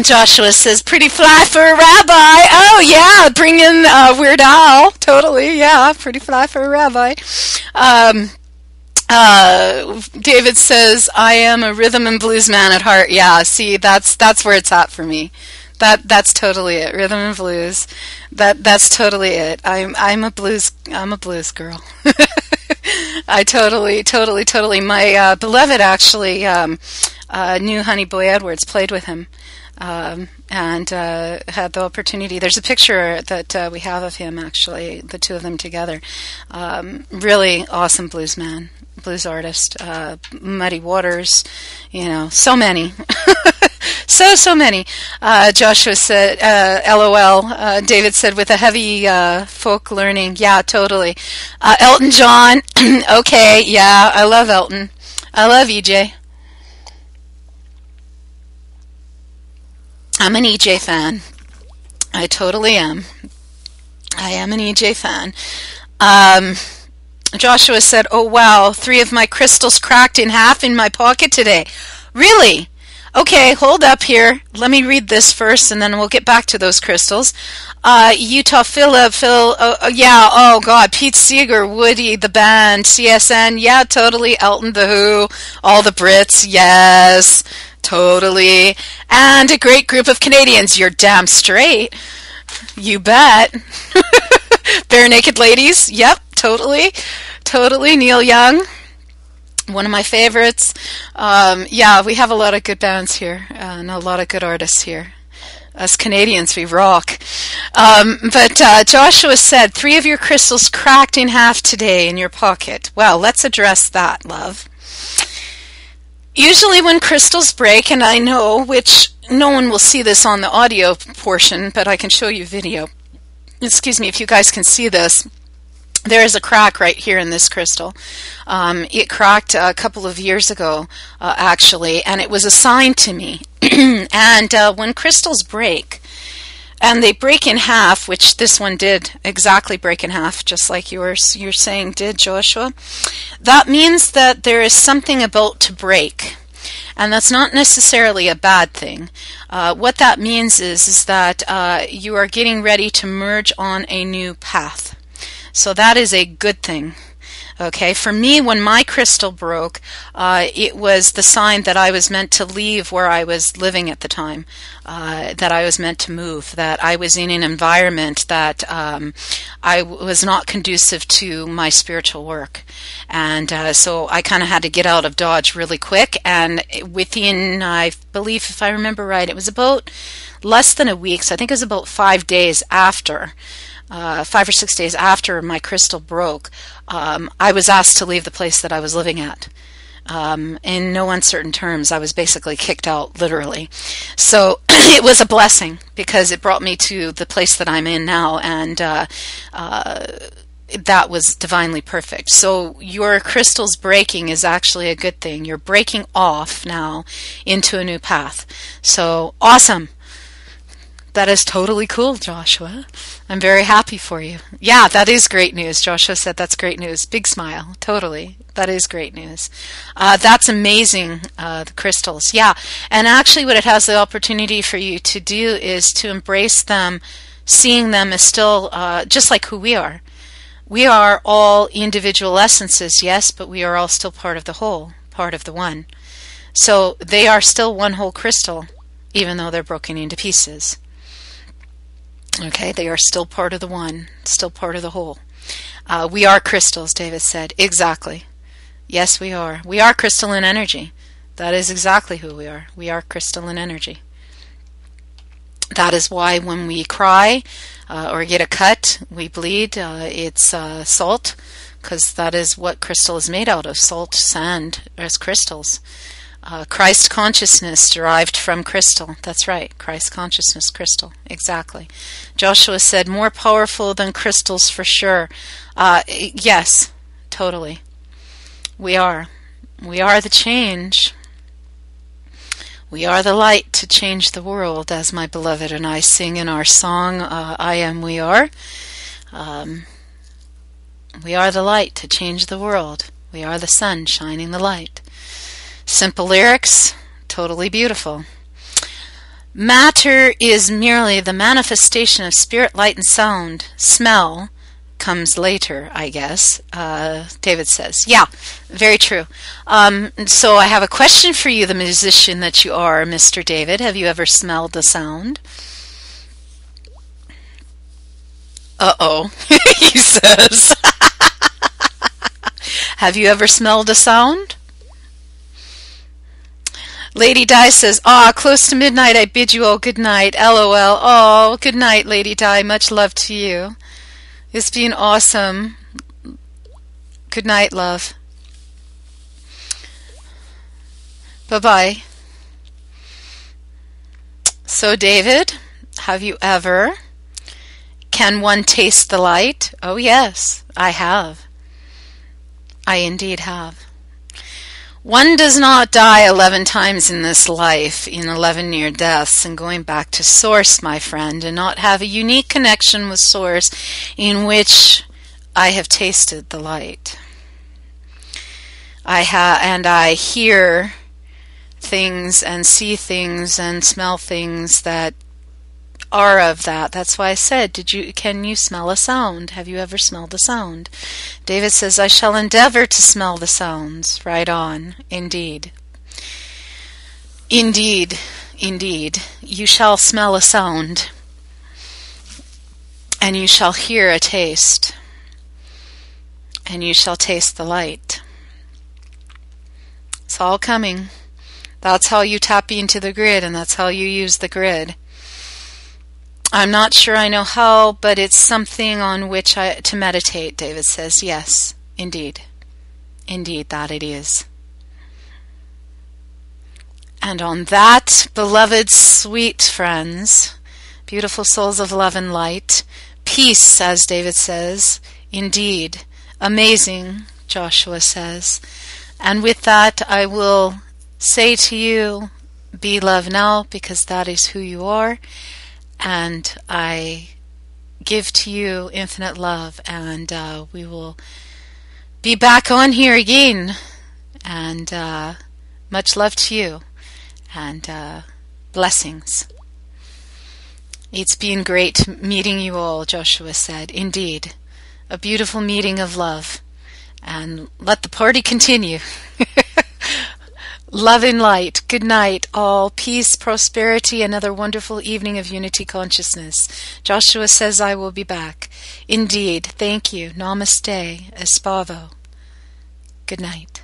Joshua says, pretty fly for a rabbi. Oh, yeah, bring in Weird Al. Totally, yeah, pretty fly for a rabbi. David says, I am a rhythm and blues man at heart. Yeah, see, that's where it's at for me. That's totally it. Rhythm and blues. That's totally it. I'm a blues girl. I totally. My beloved actually knew Honey Boy Edwards, played with him, and had the opportunity. There's a picture that we have of him, actually, the two of them together. Really awesome blues man, blues artist. Muddy Waters, so many. So many. Joshua said, LOL. David said, with a heavy folk learning. Yeah, totally. Elton John. Okay, yeah, I love Elton. I love EJ. I'm an EJ fan. I totally am. I am an EJ fan. Joshua said, oh wow, 3 of my crystals cracked in half in my pocket today. Really? Okay, hold up here. Let me read this first, and then we'll get back to those crystals. Utah Phil, yeah, oh God, Pete Seeger, Woody, the band, CSN, yeah, totally, Elton, The Who, all the Brits, yes, totally, and a great group of Canadians, you're damn straight, you bet. Bare Naked Ladies, yep, totally, Neil Young. One of my favorites. Yeah, we have a lot of good bands here and a lot of good artists here. Us Canadians, we rock. But Joshua said, 3 of your crystals cracked in half today in your pocket. Well, let's address that, love. Usually when crystals break, and I know, which no one will see this on the audio portion, but I can show you video. Excuse me, if you guys can see this. There is a crack right here in this crystal. It cracked a couple of years ago, actually, and it was a sign to me. And when crystals break, and they break in half, which this one did exactly break in half, just like you're saying did, Joshua, that means that there is something about to break. And that's not necessarily a bad thing. What that means is that you are getting ready to merge on a new path. So that is a good thing. Okay, for me, when my crystal broke, it was the sign that I was meant to leave where I was living at the time, that I was meant to move, that I was in an environment that I was not conducive to my spiritual work. And so I kind of had to get out of Dodge really quick. And within, I believe, if I remember right, it was about less than a week, so I think it was about 5 days after, 5 or 6 days after my crystal broke, I was asked to leave the place that I was living at. In no uncertain terms, I was basically kicked out, literally. So it was a blessing because it brought me to the place that I'm in now, and that was divinely perfect. So your crystals breaking is actually a good thing. You're breaking off now into a new path. So awesome. That is totally cool, Joshua. I'm very happy for you. Yeah, that is great news. Joshua said that's great news. Big smile. Totally. That is great news. That's amazing, the crystals. Yeah, and actually what it has the opportunity for you to do is to embrace them, seeing them as still just like who we are. We are all individual essences, yes, but we are all still part of the whole, part of the one. So they are still one whole crystal, even though they're broken into pieces. Okay, they are still part of the one, still part of the whole. We are crystals, David said. Exactly. Yes, we are. We are crystalline energy. That is exactly who we are. We are crystalline energy. That is why when we cry or get a cut, we bleed, it's salt, because that is what crystal is made out of. Salt, sand, as crystals. Christ consciousness derived from crystal. That's right. Christ consciousness, crystal. Exactly. Joshua said, more powerful than crystals for sure. Yes, totally. We are. We are the change. We are the light to change the world, as my beloved and I sing in our song, I Am, We Are. We are the light to change the world. We are the sun shining the light. Simple lyrics, totally beautiful. Matter is merely the manifestation of spirit, light, and sound. Smell comes later, I guess, David says. Yeah, very true. So I have a question for you, the musician that you are, Mr. David. Have you ever smelled the sound? Uh-oh, he says. Have you ever smelled a sound? Lady Di says, close to midnight, I bid you all good night. LOL. Oh, good night, Lady Di. Much love to you. It's been awesome. Good night, love. Bye-bye. So, David, have you ever? Can one taste the light? Oh, yes, I have. I indeed have. One does not die 11 times in this life, in 11 near deaths, and going back to Source, my friend, and not have a unique connection with Source in which I have tasted the light. I hear things and see things and smell things that are of that. That's why I said, can you smell a sound? Have you ever smelled a sound? David says, I shall endeavor to smell the sounds. Right on. Indeed. Indeed. Indeed. You shall smell a sound. And you shall hear a taste. And you shall taste the light. It's all coming. That's how you tap into the grid, and that's how you use the grid. I'm not sure I know how, but it's something on which to meditate, David says. Yes, indeed. Indeed, that it is. And on that, beloved, sweet friends, beautiful souls of love and light, peace, as David says, indeed, amazing, Joshua says. And with that, I will say to you, be love now, because that is who you are. And I give to you infinite love, and we will be back on here again. And much love to you, and blessings. It's been great meeting you all, Joshua said. Indeed, a beautiful meeting of love. And let the party continue. Love and light. Good night, all. Peace, prosperity, another wonderful evening of unity consciousness. Joshua says I will be back. Indeed. Thank you. Namaste. Espavo. Good night.